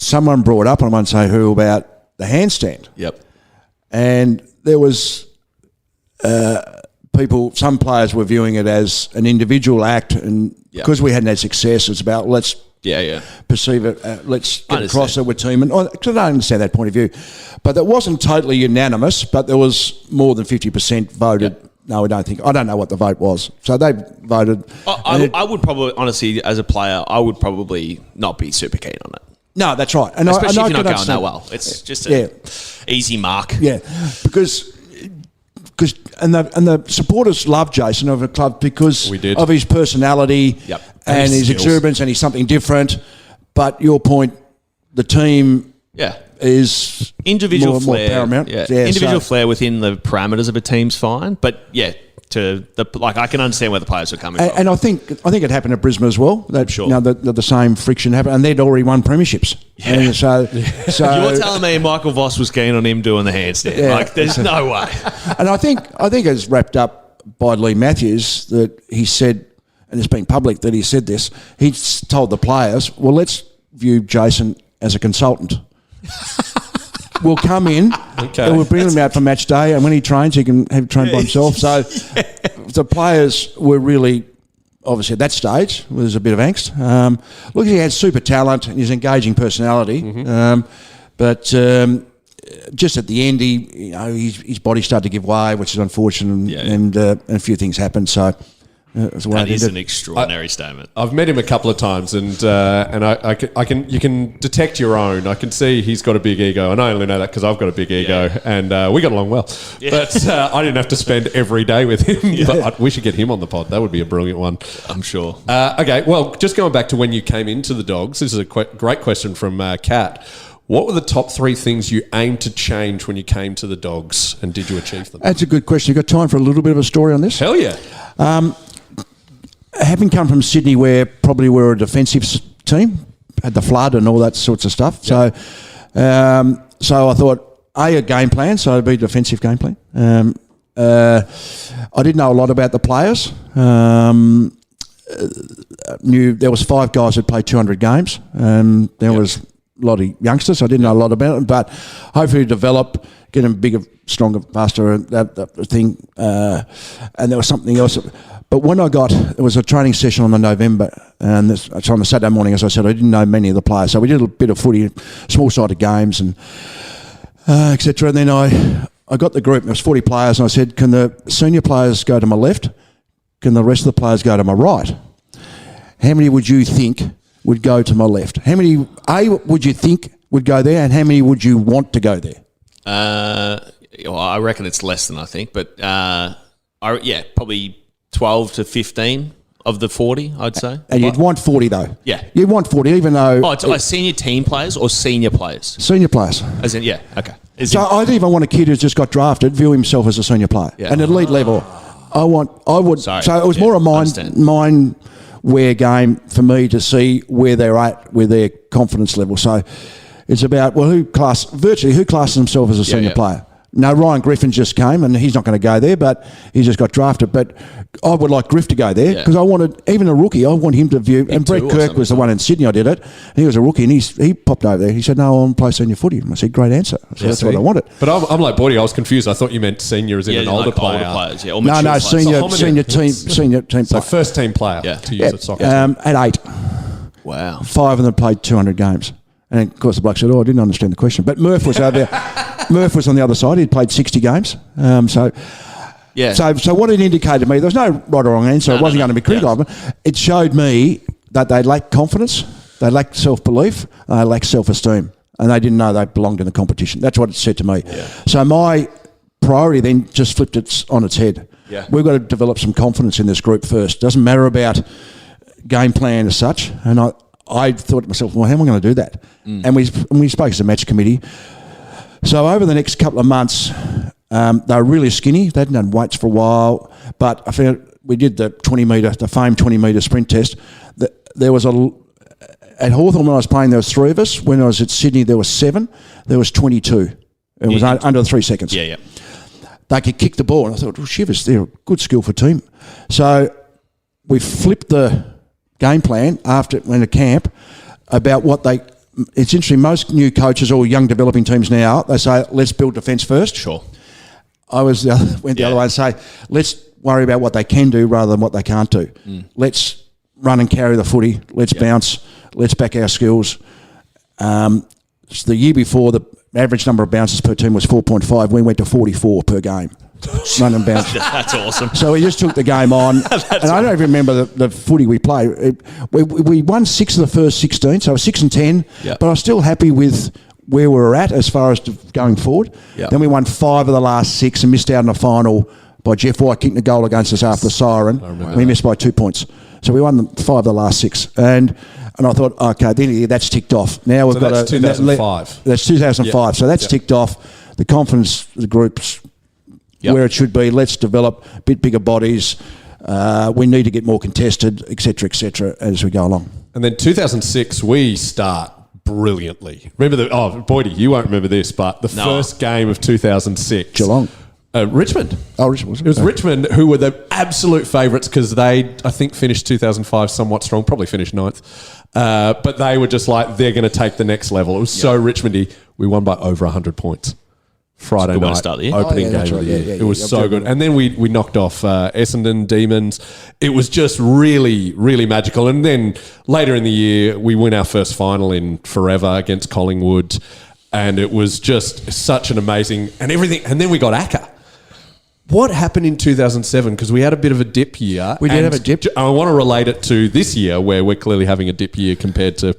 someone brought up, and I won't say who, about the handstand. Yep. And there was some players were viewing it as an individual act, and because we hadn't had success, it's about let's perceive it, let's get across it with team. And I don't understand that point of view, but that wasn't totally unanimous. But there was more than 50% voted. Yep. No, I don't know what the vote was. So they voted. I would probably, honestly, as a player, I would probably not be super keen on it. No, that's right. And especially if you're not going that well. It's just an easy mark. Yeah, because the supporters love Jason of the club because of his personality and his exuberance, and he's something different. But your point, the team is individual more flair. Paramount. Yeah. Individual flair within the parameters of a team's fine, but I can understand where the players are coming from. And I think it happened at Brisbane as well. That, sure. The same friction happened, and they'd already won premierships. Yeah. And so you're telling me Michael Voss was keen on him doing the handstand? Yeah. There's no way. And I think it's wrapped up by Lee Matthews that he said, and it's been public that he said this. He told the players, "Well, let's view Jason as a consultant." Will come in, and we'll bring him out for match day, and when he trains, he can have trained by himself. So the players were really, obviously at that stage, there's a bit of angst. Look, he had super talent and his engaging personality, but just at the end, his body started to give way, which is unfortunate, and a few things happened. So. That is an extraordinary statement. I've met him a couple of times, and you can detect your own. I can see he's got a big ego, and I only know that because I've got a big ego, and we got along well. Yeah. But I didn't have to spend every day with him. But we should get him on the pod. That would be a brilliant one. I'm sure. Okay, well, just going back to when you came into the Dogs, this is a great question from Kat. What were the top 3 things you aimed to change when you came to the Dogs, and did you achieve them? That's a good question. You got time for a little bit of a story on this? Hell yeah. Having come from Sydney, where probably we're a defensive team, had the flood and all that sorts of stuff. Yep. So I thought, a game plan, so it'd be a defensive game plan. I didn't know a lot about the players. Knew there was 5 guys that played 200 games, and there was a lot of youngsters. I didn't know a lot about them, but hopefully develop, get them bigger, stronger, faster, that thing. And there was something else. But when there was a training session on the November, and it's on the Saturday morning, as I said, I didn't know many of the players. So we did a bit of footy, small-sided games, and etc. And then I got the group, there was 40 players, and I said, can the senior players go to my left? Can the rest of the players go to my right? how many would you think would go to my left? How many would you think would go there, and how many would you want to go there? Well, I reckon it's less than I think, but probably 12 to 15 of the 40, I'd say. And you'd want 40 though. Yeah. You'd want 40 even though... Oh, it's like senior team players or senior players? Senior players. As in, yeah, okay. So I'd even want a kid who's just got drafted view himself as a senior player. Yeah. An elite level. Sorry. So it was more a mind wear game for me to see where they're at with their confidence level. So it's about, who classes himself as a senior player? No, Ryan Griffin just came and he's not going to go there, but he just got drafted. But I would like Griff to go there because I wanted, even a rookie, I want him to view. And Brett Kirk was the one in Sydney I did it. He was a rookie and he popped over there. He said, no, I want to play senior footy. I said, great answer. So that's what I wanted. But I'm like Boydie, I was confused. I thought you meant senior as in an older player. Older players, or no, players. senior team player. So first team player to use at soccer. At 8. Wow. 5 of them played 200 games. And of course the bloke said, I didn't understand the question. But Murph was over there. Murph was on the other side. He'd played 60 games. So what it indicated to me, there was no right or wrong answer. It wasn't going to be critical. It showed me that they lacked confidence, they lacked self-belief, they lacked self-esteem. And they didn't know they belonged in the competition. That's what it said to me. Yeah. So my priority then just flipped it on its head. Yeah. We've got to develop some confidence in this group first. Doesn't matter about game plan as such. And I thought to myself, well, how am I going to do that? And we spoke as a match committee. So over the next couple of months, they were really skinny. They hadn't done weights for a while, but I found we did the famed 20-metre sprint test. There was at Hawthorn when I was playing, there was 3 of us. When I was at Sydney, there was 7. There was 22. It was under 3 seconds. Yeah. They could kick the ball, and I thought, well, shivers, they're a good skill for team. So we flipped the game plan after went to camp about what they. It's interesting. Most new coaches or young developing teams now, they say, let's build defence first. Sure. I went the other way and say, let's worry about what they can do rather than what they can't do. Let's run and carry the footy. Let's bounce. Let's back our skills. So the year before, the average number of bounces per team was 4.5. We went to 44 per game. Run and bounce. That's awesome. So we just took the game on. And I don't even remember the footy we played. We won 6 of the first 16, so 6 and 10. Yep. But I was still happy with where we were at as far as going forward. Yep. Then we won 5 of the last 6 and missed out in the final by Jeff White kicking the goal against us after the siren. We missed by 2 points. So we won 5 of the last 6. And I thought, okay, then that's ticked off. Now we've got that's 2005. That's 2005. Yep. So that's ticked off. The confidence of the group's where it should be. Let's develop a bit bigger bodies. We need to get more contested, et cetera, as we go along. And then 2006, we start brilliantly. Remember Boydie, you won't remember this, but the first game of 2006. Geelong. Richmond. Oh, Richmond. It was Richmond who were the absolute favourites because they, I think, finished 2005 somewhat strong, probably finished 9th. But they were just like, they're going to take the next level. It was so Richmondy. We won by over 100 points. Friday night, opening game of the year. It was so good. And then we knocked off Essendon, Demons. It was just really, really magical. And then later in the year, we win our first final in forever against Collingwood. And it was just such an amazing... And everything. And then we got Acker. What happened in 2007? Because we had a bit of a dip year. We did have a dip. I want to relate it to this year where we're clearly having a dip year compared to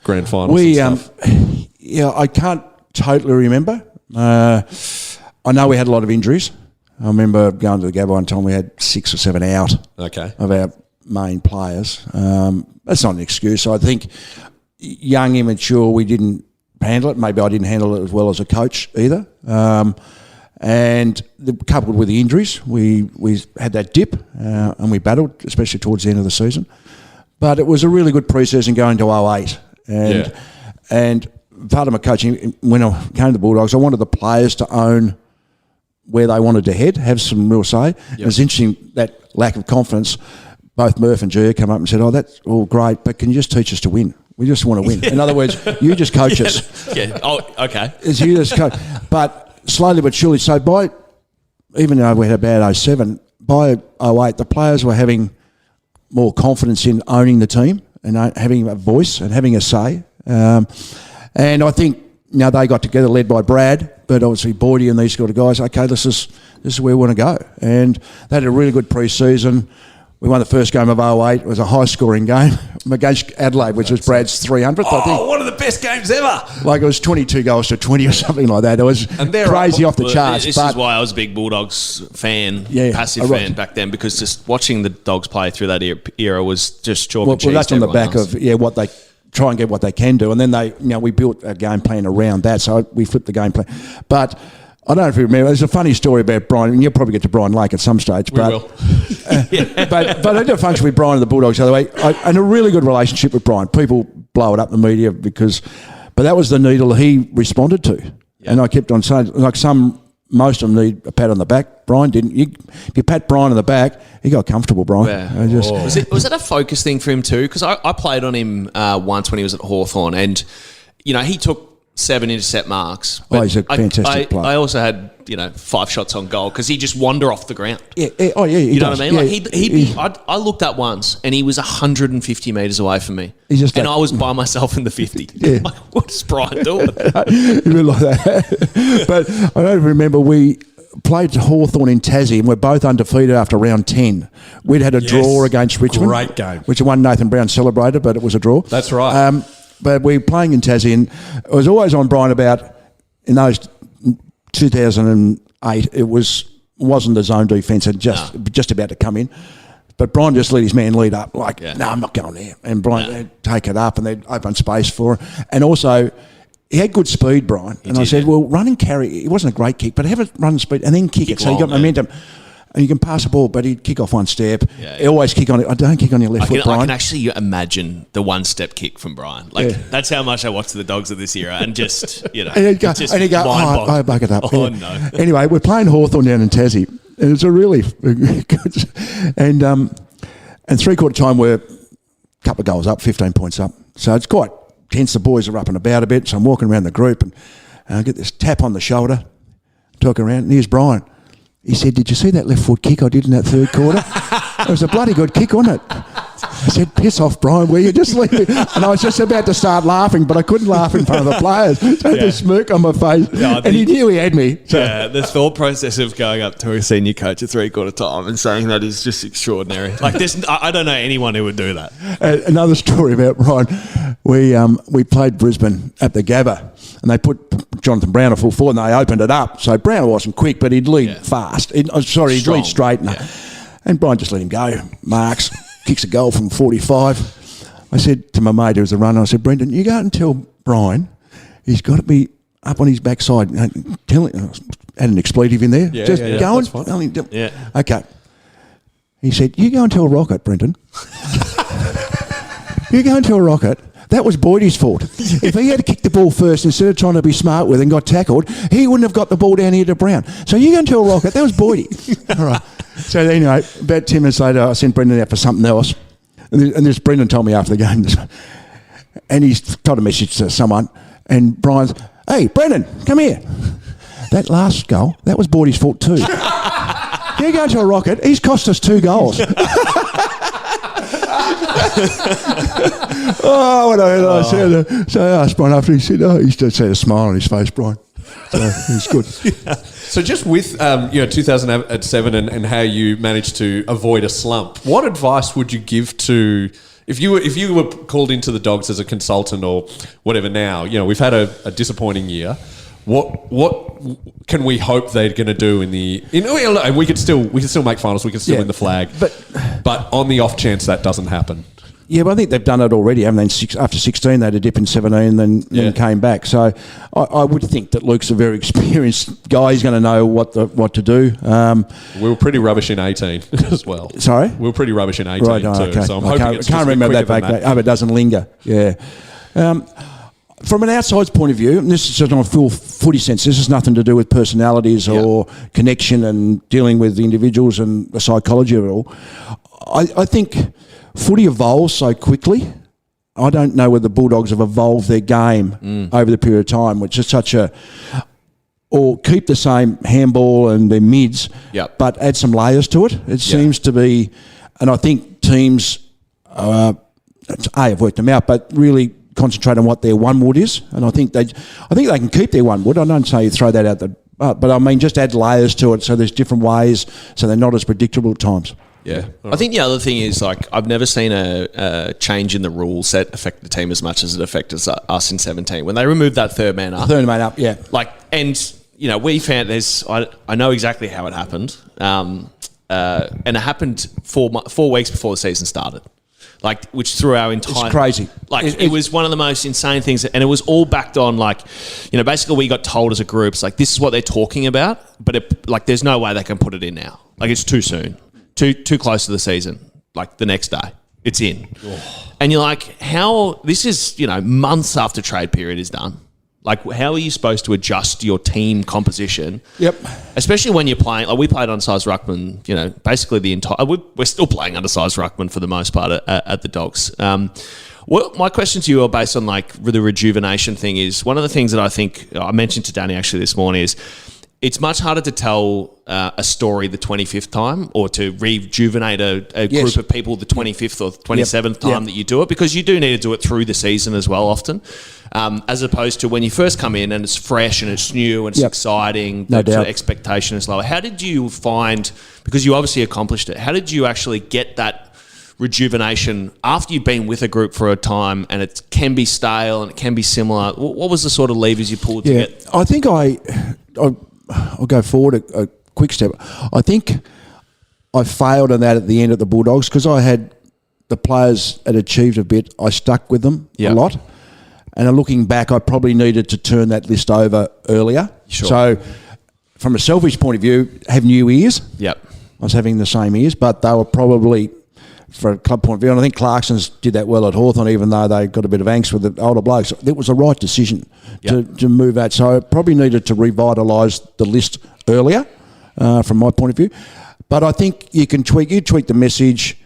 grand finals and stuff. I can't totally remember. I know we had a lot of injuries. I remember going to the Gabba one time, we had 6 or 7 out of our main players. That's not an excuse. I think young, immature, we didn't handle it. Maybe I didn't handle it as well as a coach either. And coupled with the injuries, we had that dip and we battled, especially towards the end of the season. But it was a really good pre-season going to 08. And part of my coaching, when I came to the Bulldogs, I wanted the players to own where they wanted to head, have some real say. Yep. It was interesting, that lack of confidence. Both Murph and Gia come up and said, that's all great, but can you just teach us to win? We just want to win. In other words, you just coach us. Yeah. Oh, okay. You just coach. But slowly but surely, so even though we had a bad 07, by 08, the players were having more confidence in owning the team and having a voice and having a say. And I think they got together, led by Brad, but obviously Boydie and these sort of guys. Okay, this is where we want to go. And they had a really good pre-season. We won the first game of 08. It was a high-scoring game against Adelaide, which was Brad's 300th, I think. Oh, one of the best games ever. Like it was 22 goals to 20 or something like that. It was crazy off the charts. This is why I was a big Bulldogs fan, passive fan back then, because just watching the Dogs play through that era was just chalk and cheese. Well, that's to on the back else. of what they try and get what they can do, and then we built a game plan around that. So we flipped the game plan, but. I don't know if you remember. There's a funny story about Brian, and you'll probably get to Brian Lake at some stage. But, We will. but I did a function with Brian and the Bulldogs the other way, and a really good relationship with Brian. People blow it up in the media but that was the needle he responded to, and I kept on saying, like most of them need a pat on the back. Brian didn't. If you pat Brian on the back, he got comfortable, Brian. Yeah. Was it a focus thing for him too? Because I played on him once when he was at Hawthorn, and he took 7 intercept marks. He's a fantastic player. I also had 5 shots on goal because he just wander off the ground. Yeah. You know what I mean? Yeah, I looked up once and he was 150 metres away from me, and I was by myself in the 50. Yeah. Like, what is Brian doing? He was like that. But I don't remember we played Hawthorn in Tassie, and we're both undefeated after round 10. We'd had a draw against Richmond. Great game. Which one Nathan Brown celebrated, but it was a draw. That's right. But we were playing in Tassie, and it was always on Brian about, in those 2008, it wasn't the zone defence, and just about to come in. But Brian just let his man lead up, no, I'm not going there. And Brian would take it up, and they'd open space for him. And also, he had good speed, Brian. I said, well, run and carry. It wasn't a great kick, but have it run and speed, and then kick it. So he got momentum. And you can pass the ball, but he'd kick off one step. He always kick on it. I don't kick on your left foot, Brian. I can actually imagine the one-step kick from Brian. That's how much I watched the Dogs of this era, and just, And he'd go, I bug it up. Oh, no. Anyway, we're playing Hawthorn down in Tassie, and it's a really good... And three-quarter time, we're a couple of goals up, 15 points up. So it's quite tense. The boys are up and about a bit, so I'm walking around the group, and I get this tap on the shoulder, talking around, and here's Brian. He said, did you see that left foot kick I did in that third quarter? It was a bloody good kick, wasn't it? I said, piss off, Brian, will you just leave me? And I was just about to start laughing, but I couldn't laugh in front of the players. So I had this smirk on my face, and he knew he had me. So. Yeah, the thought process of going up to a senior coach at three-quarter time and saying that is just extraordinary. Like, I don't know anyone who would do that. Another story about Brian. We played Brisbane at the Gabba, and they put Jonathan Brown a full forward, and they opened it up. So Brown wasn't quick, but he'd lead fast. He'd lead straight. And Brian just let him go. Marks, kicks a goal from 45. I said to my mate who was the runner, I said, Brendan, you go out and tell Brian he's got to be up on his backside. Tell him, add an expletive in there. Go and tell him. Okay. He said, you go and tell Rocket, Brendan. You go and tell Rocket. That was Boydie's fault. If he had kicked the ball first instead of trying to be smart with and got tackled, he wouldn't have got the ball down here to Brown. So you go and tell Rocket, that was Boydie. All right. So anyway, about 10 minutes later, I sent Brendan out for something else. And this Brendan told me after the game, and he's told a message to someone, and Brian's, hey, Brendan, come here. That last goal, that was Boydie's fault too. You go and tell Rocket, he's cost us 2 goals. I said. So I asked Brian after, he said, he just had a smile on his face, Brian. So it's good. So just with 2007 and how you managed to avoid a slump, what advice would you give to if you were called into the Dogs as a consultant or whatever? Now we've had a disappointing year. What can we hope they're going to do we could still make finals, we can still win the flag, but on the off chance that doesn't happen. Yeah, but I think they've done it already, haven't they? After 16, they had a dip in 17, then came back. So I would think that Luke's a very experienced guy. He's going to know what to do. We were pretty rubbish in 18 as well. Sorry? We were pretty rubbish in 18 right, too. Okay. So I'm hoping I can't remember that back. I hope it doesn't linger. Yeah. From an outside's point of view, and this is just on a full footy sense, this has nothing to do with personalities or connection and dealing with the individuals and the psychology of it all. I think footy evolves so quickly. I don't know whether the Bulldogs have evolved their game over the period of time, which is or keep the same handball and their mids, but add some layers to it. It seems to be, and I think teams, have worked them out, but really concentrate on what their one wood is, and I think they can keep their one wood. I don't say you throw that out but I mean just add layers to it so there's different ways, so they're not as predictable at times. Yeah. I think the other thing is, like, I've never seen a change in the rule set affect the team as much as it affected us in 17. When they removed that third man up. Third man up, yeah. Like, and, you know, we found I know exactly how it happened. And it happened 4 weeks before the season started. Like, which through our entire... It's crazy. Like, it was one of the most insane things. And it was all backed on, like, you know, basically we got told as a group, it's like, this is what they're talking about, but, like, there's no way they can put it in now. Like, it's too soon. Too close to the season. Like, the next day. It's in. Oh. And you're like, how... This is, you know, months after trade period is done. Like, how are you supposed to adjust your team composition? Yep. Especially when you're playing... Like, we played undersized ruckman, you know, basically the entire... We're still playing undersized ruckman for the most part at the Dogs. My question to you are based on, like, the rejuvenation thing is... One of the things that I think... I mentioned to Danny actually this morning is... It's much harder to tell a story the 25th time or to rejuvenate a group of people the 25th or 27th time that you do it, because you do need to do it through the season as well often, as opposed to when you first come in and it's fresh and it's new and it's exciting, no doubt. The expectation is lower. How did you find, because you obviously accomplished it, how did you actually get that rejuvenation after you've been with a group for a time and it can be stale and it can be similar? What was the sort of levers you pulled to get? I think I'll go forward a quick step. I think I failed on that at the end at the Bulldogs because I had the players had achieved a bit. I stuck with them a lot. And looking back, I probably needed to turn that list over earlier. Sure. So from a selfish point of view, have new ears. Yep. I was having the same ears, but they were probably, for a club point of view, and I think Clarkson's did that well at Hawthorn, even though they got a bit of angst with the older blokes. It was the right decision to move that. So I probably needed to revitalise the list earlier, from my point of view. But I think you can tweak the message.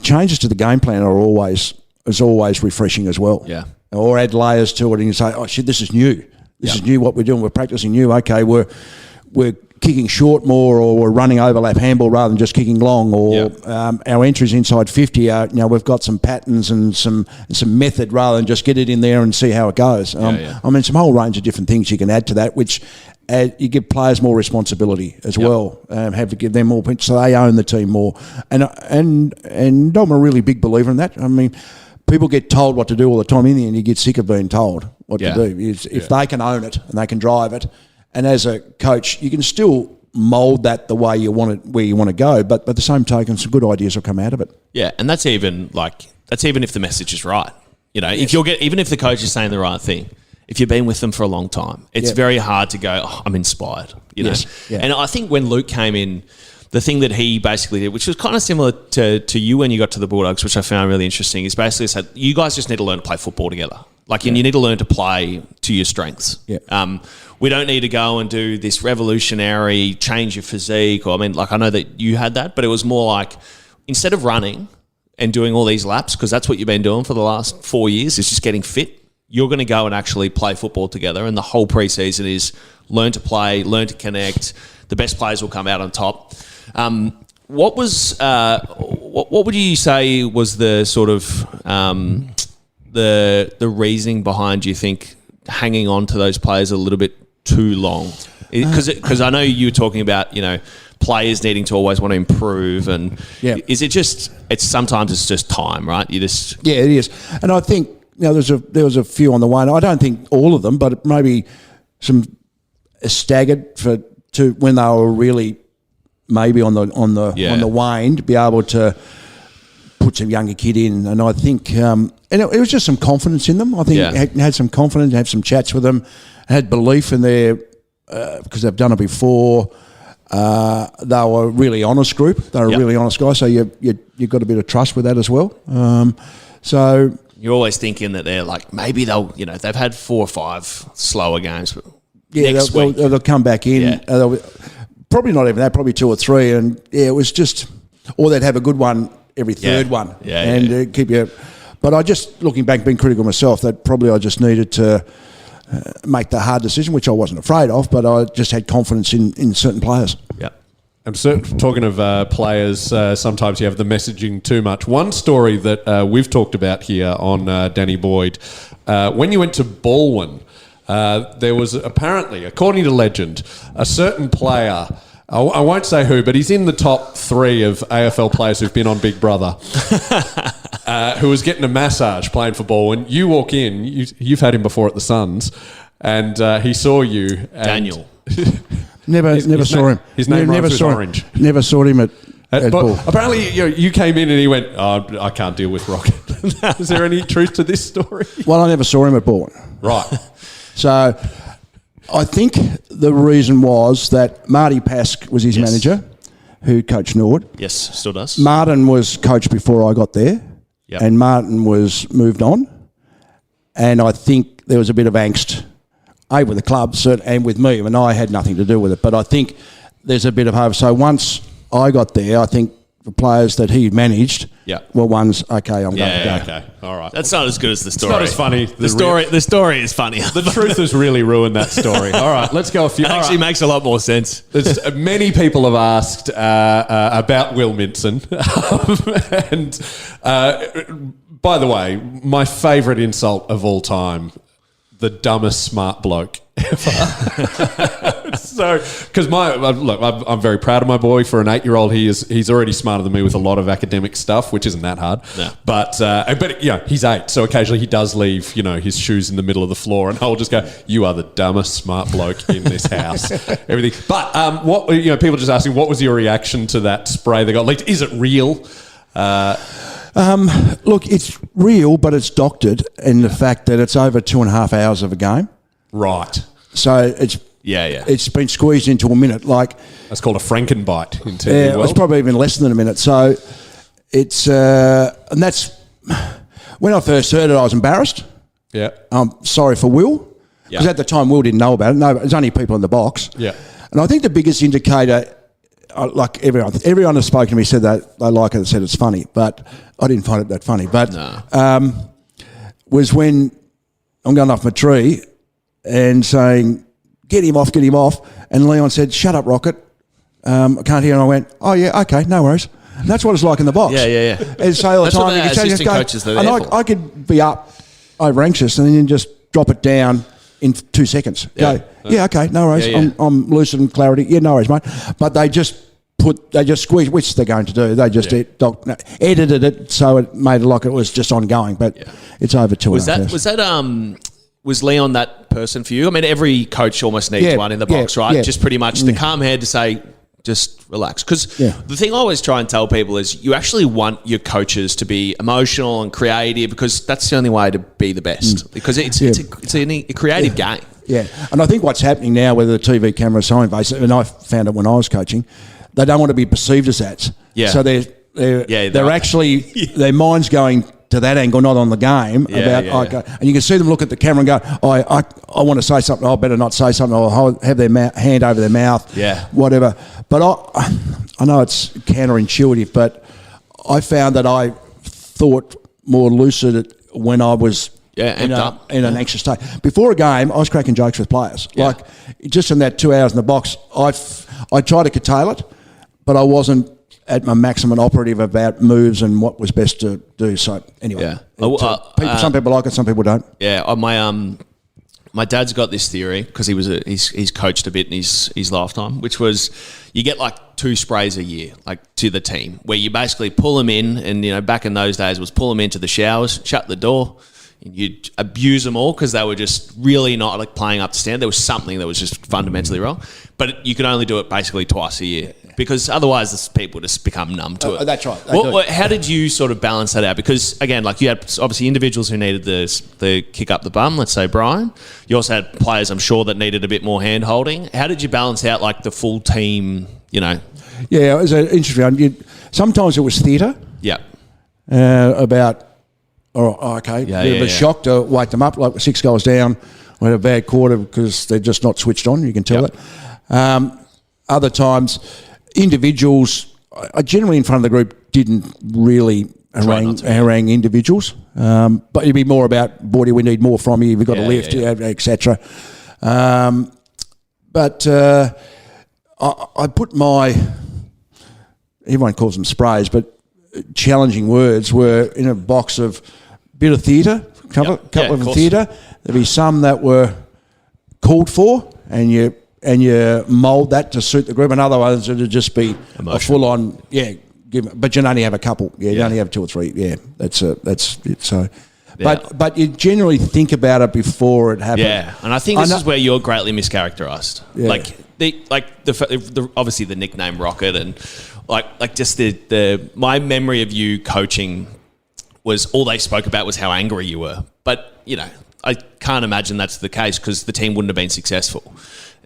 Changes to the game plan are always refreshing as well. Yeah. Or add layers to it and you say, oh shit, this is new. This is new what we're doing. We're practicing new. Okay, we're kicking short more, or we're running overlap handball rather than just kicking long, or our entries inside 50 are, we've got some patterns and some method rather than just get it in there and see how it goes. I mean, some whole range of different things you can add to that, which you give players more responsibility as well. Have to give them more, so they own the team more. And I'm a really big believer in that. I mean, people get told what to do all the time. In the end, you get sick of being told what to do. If they can own it and they can drive it, and as a coach, you can still mould that the way you want it, where you want to go. But by the same token, some good ideas will come out of it. Yeah, and that's even if the message is right. If even if the coach is saying the right thing, if you've been with them for a long time, it's very hard to go, I'm inspired. Yes. Yeah. And I think when Luke came in, the thing that he basically did, which was kind of similar to you when you got to the Bulldogs, which I found really interesting, is basically said, you guys just need to learn to play football together. And you need to learn to play to your strengths. Yeah. We don't need to go and do this revolutionary change your physique. Or I know that you had that, but it was more like, instead of running and doing all these laps, because that's what you've been doing for the last 4 years, is just getting fit, you're going to go and actually play football together. And the whole preseason is learn to play, learn to connect. The best players will come out on top. What would you say was the sort of the reasoning behind, you think, hanging on to those players a little bit too long? Because I know you were talking about players needing to always want to improve, and is it just sometimes it's just time, right? It is, and I think there was a few on the way. And I don't think all of them, but maybe some staggered to when they were really maybe on the wane, to be able to put some younger kid in. And I think and it was just some confidence in them. I think had some confidence, had some chats with them, had belief in their because they've done it before. They were a really honest group. They were a really honest guys. So you got a bit of trust with that as well. So you're always thinking that they're like, maybe they'll they've had 4 or 5 slower games, but next week they'll come back in. Probably not even that, probably 2 or 3. And it was just, or they'd have a good one every third one. Keep you. But I just, looking back, being critical myself, that probably I just needed to make the hard decision, which I wasn't afraid of, but I just had confidence in certain players. Yeah. I'm talking of players, sometimes you have the messaging too much. One story that we've talked about here on Danny Boyd, when you went to Baldwin, there was apparently, according to legend, a certain player I won't say who, but he's in the top 3 of AFL players who've been on Big Brother, who was getting a massage playing for ball. And you walk in, you've had him before at the Suns, and he saw you. And Daniel. Never saw him. His name never rhymes with saw orange. Never saw him at ball. Apparently, you came in and he went, "Oh, I can't deal with Rocket." Is there any truth to this story? Well, I never saw him at ball. Right. So I think the reason was that Marty Pask was his manager, who coached Nord. Yes, still does. Martin was coach before I got there, Yep. and Martin was moved on. And I think there was a bit of angst, with the club and with me, and I had nothing to do with it. But I think there's a bit of hope. So once I got there, I think the players that he managed were ones, okay, I'm going to go. Okay, all right. That's not as good as the story. Not as funny. The story is funnier. The truth has really ruined that story. All right, let's go a few. It actually makes a lot more sense. Many people have asked about Will Minson. And by the way, my favourite insult of all time, the dumbest smart bloke ever. So, because I'm very proud of my boy. For an 8-year-old, he's already smarter than me with a lot of academic stuff, which isn't that hard. No. But he's 8, so occasionally he does leave his shoes in the middle of the floor, and I'll just go, "You are the dumbest smart bloke in this house." Everything. But people just asking, what was your reaction to that spray that got leaked? Is it real? Look, it's real, but it's doctored in the fact that it's over 2.5 hours of a game. Right. So it's it's been squeezed into a minute. That's called a Frankenbite in TV Yeah, world. it's probably even less than a minute. So it's and that's when I first heard it, I was embarrassed. Yeah. I'm sorry for Will because at the time Will didn't know about it. No, there's only people in the box. Yeah. And I think the biggest indicator, like everyone has spoken to me said that they like it and said it's funny, but I didn't find it that funny. But was when I'm going off my tree and saying, get him off, and Leon said, "Shut up, Rocket. I can't hear." And I went, "Oh yeah, okay, no worries." And that's what it's like in the box. Yeah. And so all the That's time what you the can say, assistant coaches do and there for. I could be up over anxious and then just drop it down in 2 seconds. Yeah. Go, yeah, okay, no worries. Yeah. I'm lucid and clarity. Yeah, no worries, mate. But they just squeezed, which they're going to do. They just edited it so it made it like it was just ongoing. But it's over 2.5 hours. Was Leon that person for you? I mean, every coach almost needs one in the box, right? Yeah. Just pretty much the calm head to say, just relax. Because the thing I always try and tell people is you actually want your coaches to be emotional and creative because that's the only way to be the best. Because it's a creative game. Yeah, and I think what's happening now with the TV camera so invasive, and I found it when I was coaching, they don't want to be perceived as that. Yeah. So they're actually their mind's going to that angle, not on the game. And you can see them look at the camera and go, I want to say something. I better not say something. Or have their hand over their mouth. Yeah. Whatever. But I know it's counterintuitive, but I found that I thought more lucid when I was in an anxious state. Before a game, I was cracking jokes with players. Yeah. Like just in that 2 hours in the box, I tried to curtail it, but I wasn't at my maximum operative about moves and what was best to do. So anyway, some people like it, some people don't. Yeah, my dad's got this theory because he's coached a bit in his lifetime, which was you get like 2 sprays a year, like to the team, where you basically pull them in, and back in those days was pull them into the showers, shut the door, and you'd abuse them all because they were just really not like playing up to standard. There was something that was just fundamentally wrong, but you could only do it basically twice a year. Because otherwise, people just become numb to it. That's right. How did you sort of balance that out? Because again, like you had obviously individuals who needed the kick up the bum. Let's say Brian. You also had players, I'm sure, that needed a bit more hand holding. How did you balance out like the full team? Yeah, it was an interesting. Sometimes it was theatre. Yeah. About a bit of a shock to wake them up. Like 6 goals down, we had a bad quarter because they're just not switched on. You can tell it. Other times. Individuals, I generally in front of the group didn't really harangue individuals, but it'd be more about, boy, we need more from you, we've got a lift, etc. But I put everyone calls them sprays, but challenging words were in a box of bit of theatre, couple of theatre. There'd be some that were called for, and you and you mould that to suit the group, and other ones it'll just be a full on but you only have a couple. You only have 2 or 3. Yeah, that's it. So. Yeah. But you generally think about it before it happens. Yeah, and I think this is where you're greatly mischaracterised. Yeah. The obviously the nickname Rocket, and like just my memory of you coaching was all they spoke about was how angry you were. But I can't imagine that's the case, because the team wouldn't have been successful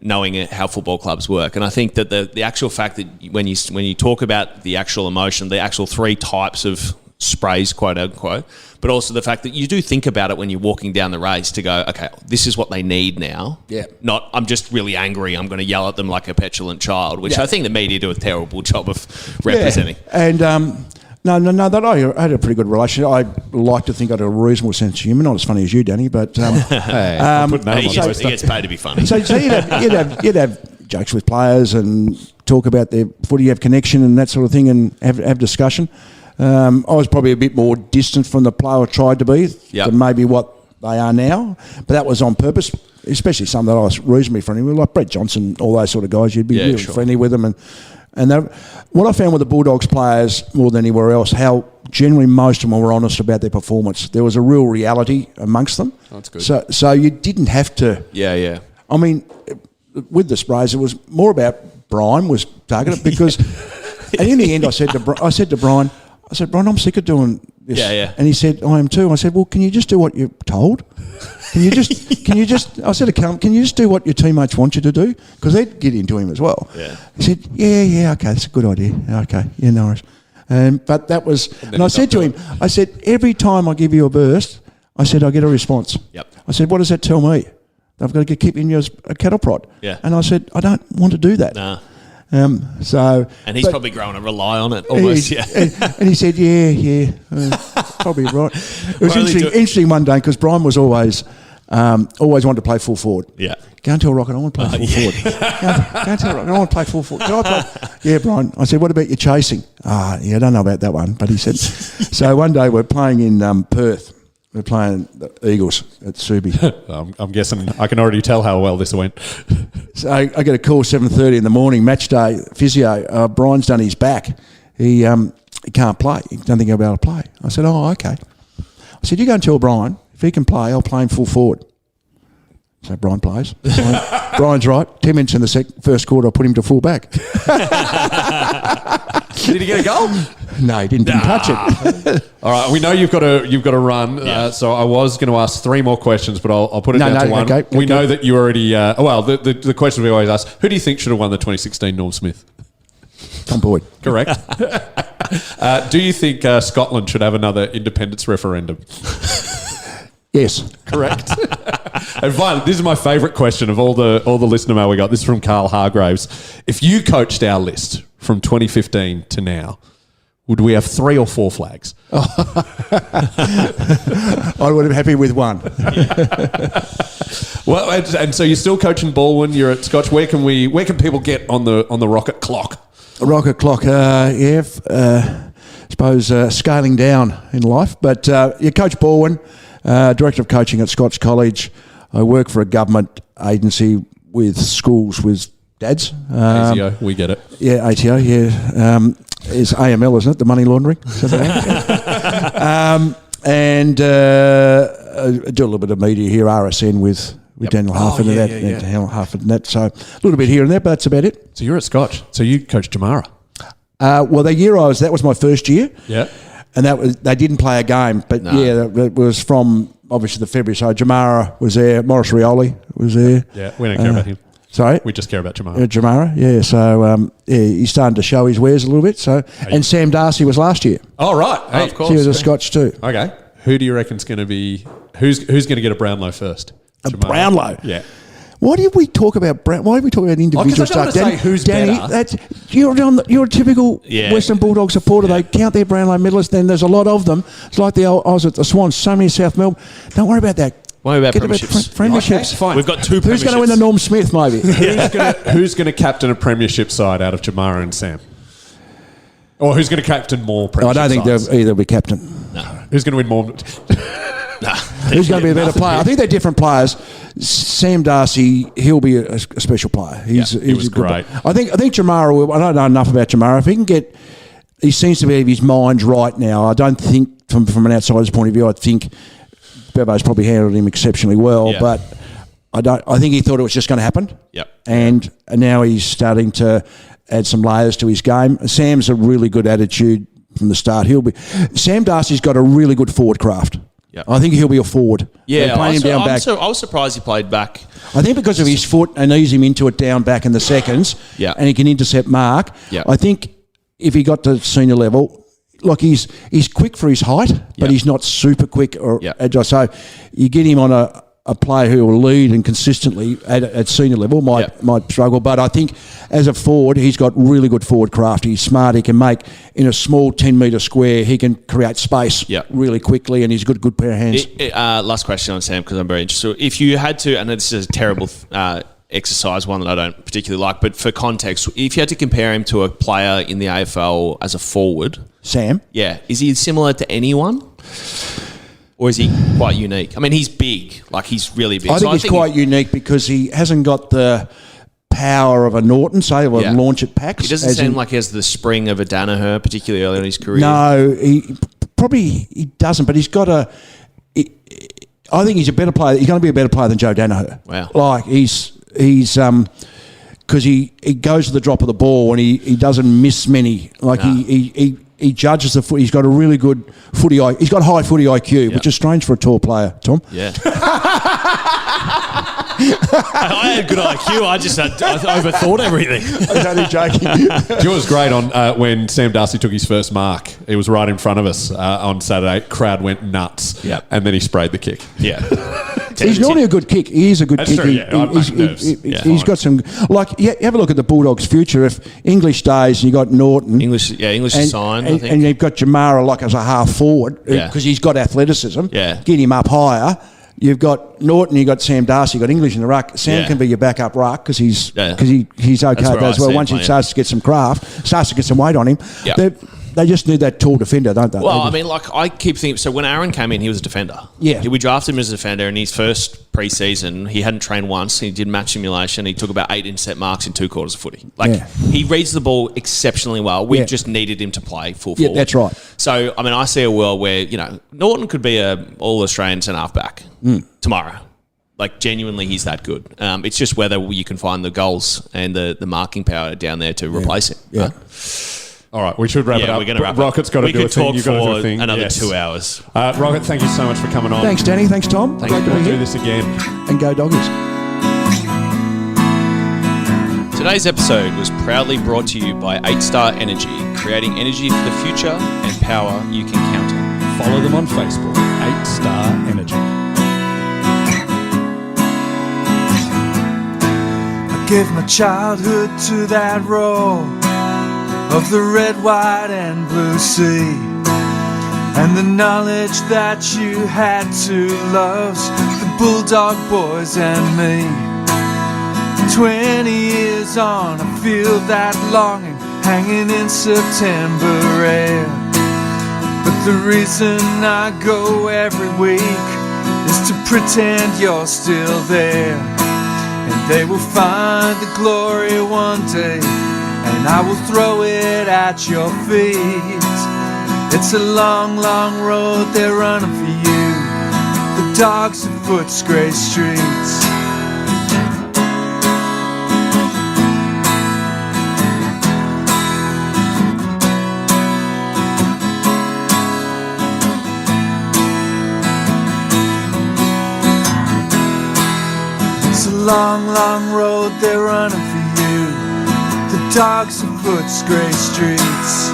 knowing how football clubs work. And I think that the actual fact that when you talk about the actual emotion, the actual 3 types of sprays, quote unquote, but also the fact that you do think about it when you're walking down the race to go, okay, this is what they need now. Yeah. Not, I'm just really angry, I'm going to yell at them like a petulant child, which I think the media do a terrible job of representing. And that I had a pretty good relationship. I like to think I had a reasonable sense of humour. Not as funny as you, Danny, but he gets paid to be funny. So you'd have jokes with players and talk about their footy, have connection and that sort of thing, and have discussion. I was probably a bit more distant from the player I tried to be than maybe what they are now, but that was on purpose, especially some that I was reasonably friendly with, like Brett Johnson, all those sort of guys. You'd be really friendly with them. And what I found with the Bulldogs players more than anywhere else, how generally most of them were honest about their performance. There was a real reality amongst them. That's good. So you didn't have to... Yeah. I mean, with the sprays, it was more about Brian was targeted because... and in the end, I said to Brian... Brian, I'm sick of doing this. Yeah. And he said, I am too. I said, well, can you just do what you're told? Can you just, I said to Callum, can you just do what your teammates want you to do? Because they'd get into him as well. Yeah. He said, yeah, okay, that's a good idea. Okay, yeah, no worries. But that was, and I said to him, I said, every time I give you a burst, I said, I get a response. Yep. I said, what does that tell me? I've got to keep in you as a cattle prod. Yeah. And I said, I don't want to do that. Nah. And he's probably grown to rely on it almost. And he said, yeah, probably right. It was interesting one day because Brian was always wanted to play full forward. Yeah. Go and tell Rocket I want to play full forward. Go and tell Rocket I want to play full forward. Can I play? Yeah, Brian. I said, what about your chasing? I don't know about that one. But he said, so one day we're playing in Perth. We're playing the Eagles at Subi. I'm guessing I can already tell how well this went. So I get a call 7:30 in the morning, match day, physio. Brian's done his back. He can't play. He doesn't think he'll be able to play. I said, oh, okay. I said, you go and tell Brian, if he can play, I'll play him full forward. So Brian plays. Brian's right. 10 minutes in the first quarter, I put him to full back. Did he get a goal? No, he didn't touch it. All right, we know you've got to run. Yeah. So I was going to ask 3 more questions, but I'll put it down to one. Okay, we know that you already. The question we always ask: who do you think should have won the 2016 Norm Smith? Tom Boyd. Correct. Do you think Scotland should have another independence referendum? Yes. Correct. And finally, this is my favourite question of all the listener mail we got. This is from Carl Hargraves. If you coached our list from 2015 to now, would we have 3 or 4 flags? I would be happy with 1. Well, and so you're still coaching Baldwin. You're at Scotch. Where can people get on the Rocket clock? Rocket clock. Suppose scaling down in life, but you coach Baldwin. Director of coaching at Scotch College. I work for a government agency with schools with dads. ATO, we get it. Yeah, ATO, yeah. It's AML, isn't it? The money laundering. And I do a little bit of media here, RSN with Daniel Harford and that. Daniel Harford and that. So a little bit here and there, but that's about it. So you're at Scotch. So you coached Jamara. Well, the year that was my first year. Yeah. And they didn't play a game, but it was from obviously the February. So Jamara was there, Morris Rioli was there. Yeah, we don't care about him. Sorry, we just care about Jamara. Jamara, yeah. So he's starting to show his wares a little bit. So and Sam Darcy was last year. Oh right, hey, of course. He was a Scotch too. Okay, who do you reckon's going to be? Who's going to get a Brownlow first? A Brownlow, yeah. Why did we talk about individual stuff? Danny, who's Danny, better. You're a typical Western Bulldog supporter. They count their Brownlow medalists. Then there's a lot of them. It's like I was at the Swans. So many South Melbourne. Don't worry about that. Worry about premierships. Premierships. Okay, fine. We've got 2 premierships. Who's going to win the Norm Smith? Maybe. Who's going to captain a premiership side out of Jamara and Sam? Or who's going to captain more premiership I don't think sides? they'll either be captain. No. Who's going to win more? Who's going to be a better player? I think they're different players. Sam Darcy, he'll be a special player. He was a good great. player. I think Jamara. I don't know enough about Jamara. If he can get, he seems to be his mind right now. I don't think from an outsider's point of view. I think Bevo's probably handled him exceptionally well, but I think he thought it was just going to happen. Yep. And now he's starting to add some layers to his game. Sam's a really good attitude from the start. Sam Darcy's got a really good forward craft. Yep. I think he'll be a forward. Yeah, playing him down back. I was surprised he played back. I think because of his foot and ease him into it down back in the seconds, and he can intercept mark. Yeah. I think if he got to senior level, like he's quick for his height, but he's not super quick or agile. So you get him on a player who will lead and consistently at senior level might struggle. But I think as a forward, he's got really good forward craft. He's smart. He can make, in a small 10-metre square, he can create space really quickly, and he's got a good pair of hands. Last question on Sam, because I'm very interested. If you had to, and this is a terrible exercise, one that I don't particularly like, but for context, if you had to compare him to a player in the AFL as a forward... Sam? Yeah. Is he similar to anyone? Or is he quite unique? I mean, he's big. Like, he's really big. I think he's quite unique because he hasn't got the power of a Norton, say, or launch at packs. He doesn't seem like he has the spring of a Danaher, particularly early in his career. No, he doesn't, but he's got I think he's a better player. He's going to be a better player than Joe Danaher. Wow. Like, he's because he goes to the drop of the ball and he doesn't miss many. Like, he judges the foot. He's got a really good footy IQ. He's got high footy IQ, which is strange for a tall player, Tom. Yeah. I had good IQ. I overthought everything. I'm only joking. It was great on when Sam Darcy took his first mark. He was right in front of us on Saturday. Crowd went nuts. Yep. And then he sprayed the kick. Yeah. He's normally a good kick. He is a good That's kicker. true, yeah. He's got some... Like, you have a look at the Bulldogs' future. If English stays and you got Norton... English is signed, I think. And you've got Jamara like as a half forward because he's got athleticism. Yeah. Get him up higher. You've got Norton, you've got Sam Darcy, you've got English in the ruck. Sam can be your backup ruck because he's okay at that as well. Once he starts to get some craft, starts to get some weight on him, they just need that tall defender, don't they? Well, I mean, like, I keep thinking... So when Aaron came in, he was a defender. Yeah. We drafted him as a defender in his first pre-season. He hadn't trained once. He did match simulation. He took about 8 intercept marks in 2 quarters of footy. Like, he reads the ball exceptionally well. We just needed him to play full forward. Yeah, that's right. So, I mean, I see a world where, Norton could be a all-Australian centre-half back tomorrow. Like, genuinely, he's that good. It's just whether you can find the goals and the marking power down there to replace him. Yeah. All right, we should wrap it up. We're going to wrap it up. Rocket's got to do a thing. You've got to do a thing. Another 2 hours. Rocket, thank you so much for coming on. Thanks, Danny. Thanks, Tom. Great to do this again. And go Doggies. Today's episode was proudly brought to you by 8-Star Energy, creating energy for the future and power you can count on. Follow them on Facebook, 8-Star Energy. I gave my childhood to that role of the red, white and blue sea, and the knowledge that you had to love the Bulldog boys and me. 20 years on, I feel that longing hanging in September air. But the reason I go every week is to pretend you're still there, and they will find the glory one day, and I will throw it at your feet. It's a long, long road they're running for you, the dogs of Footscray streets. It's a long, long road they're running for you, the dogs of Footscray streets.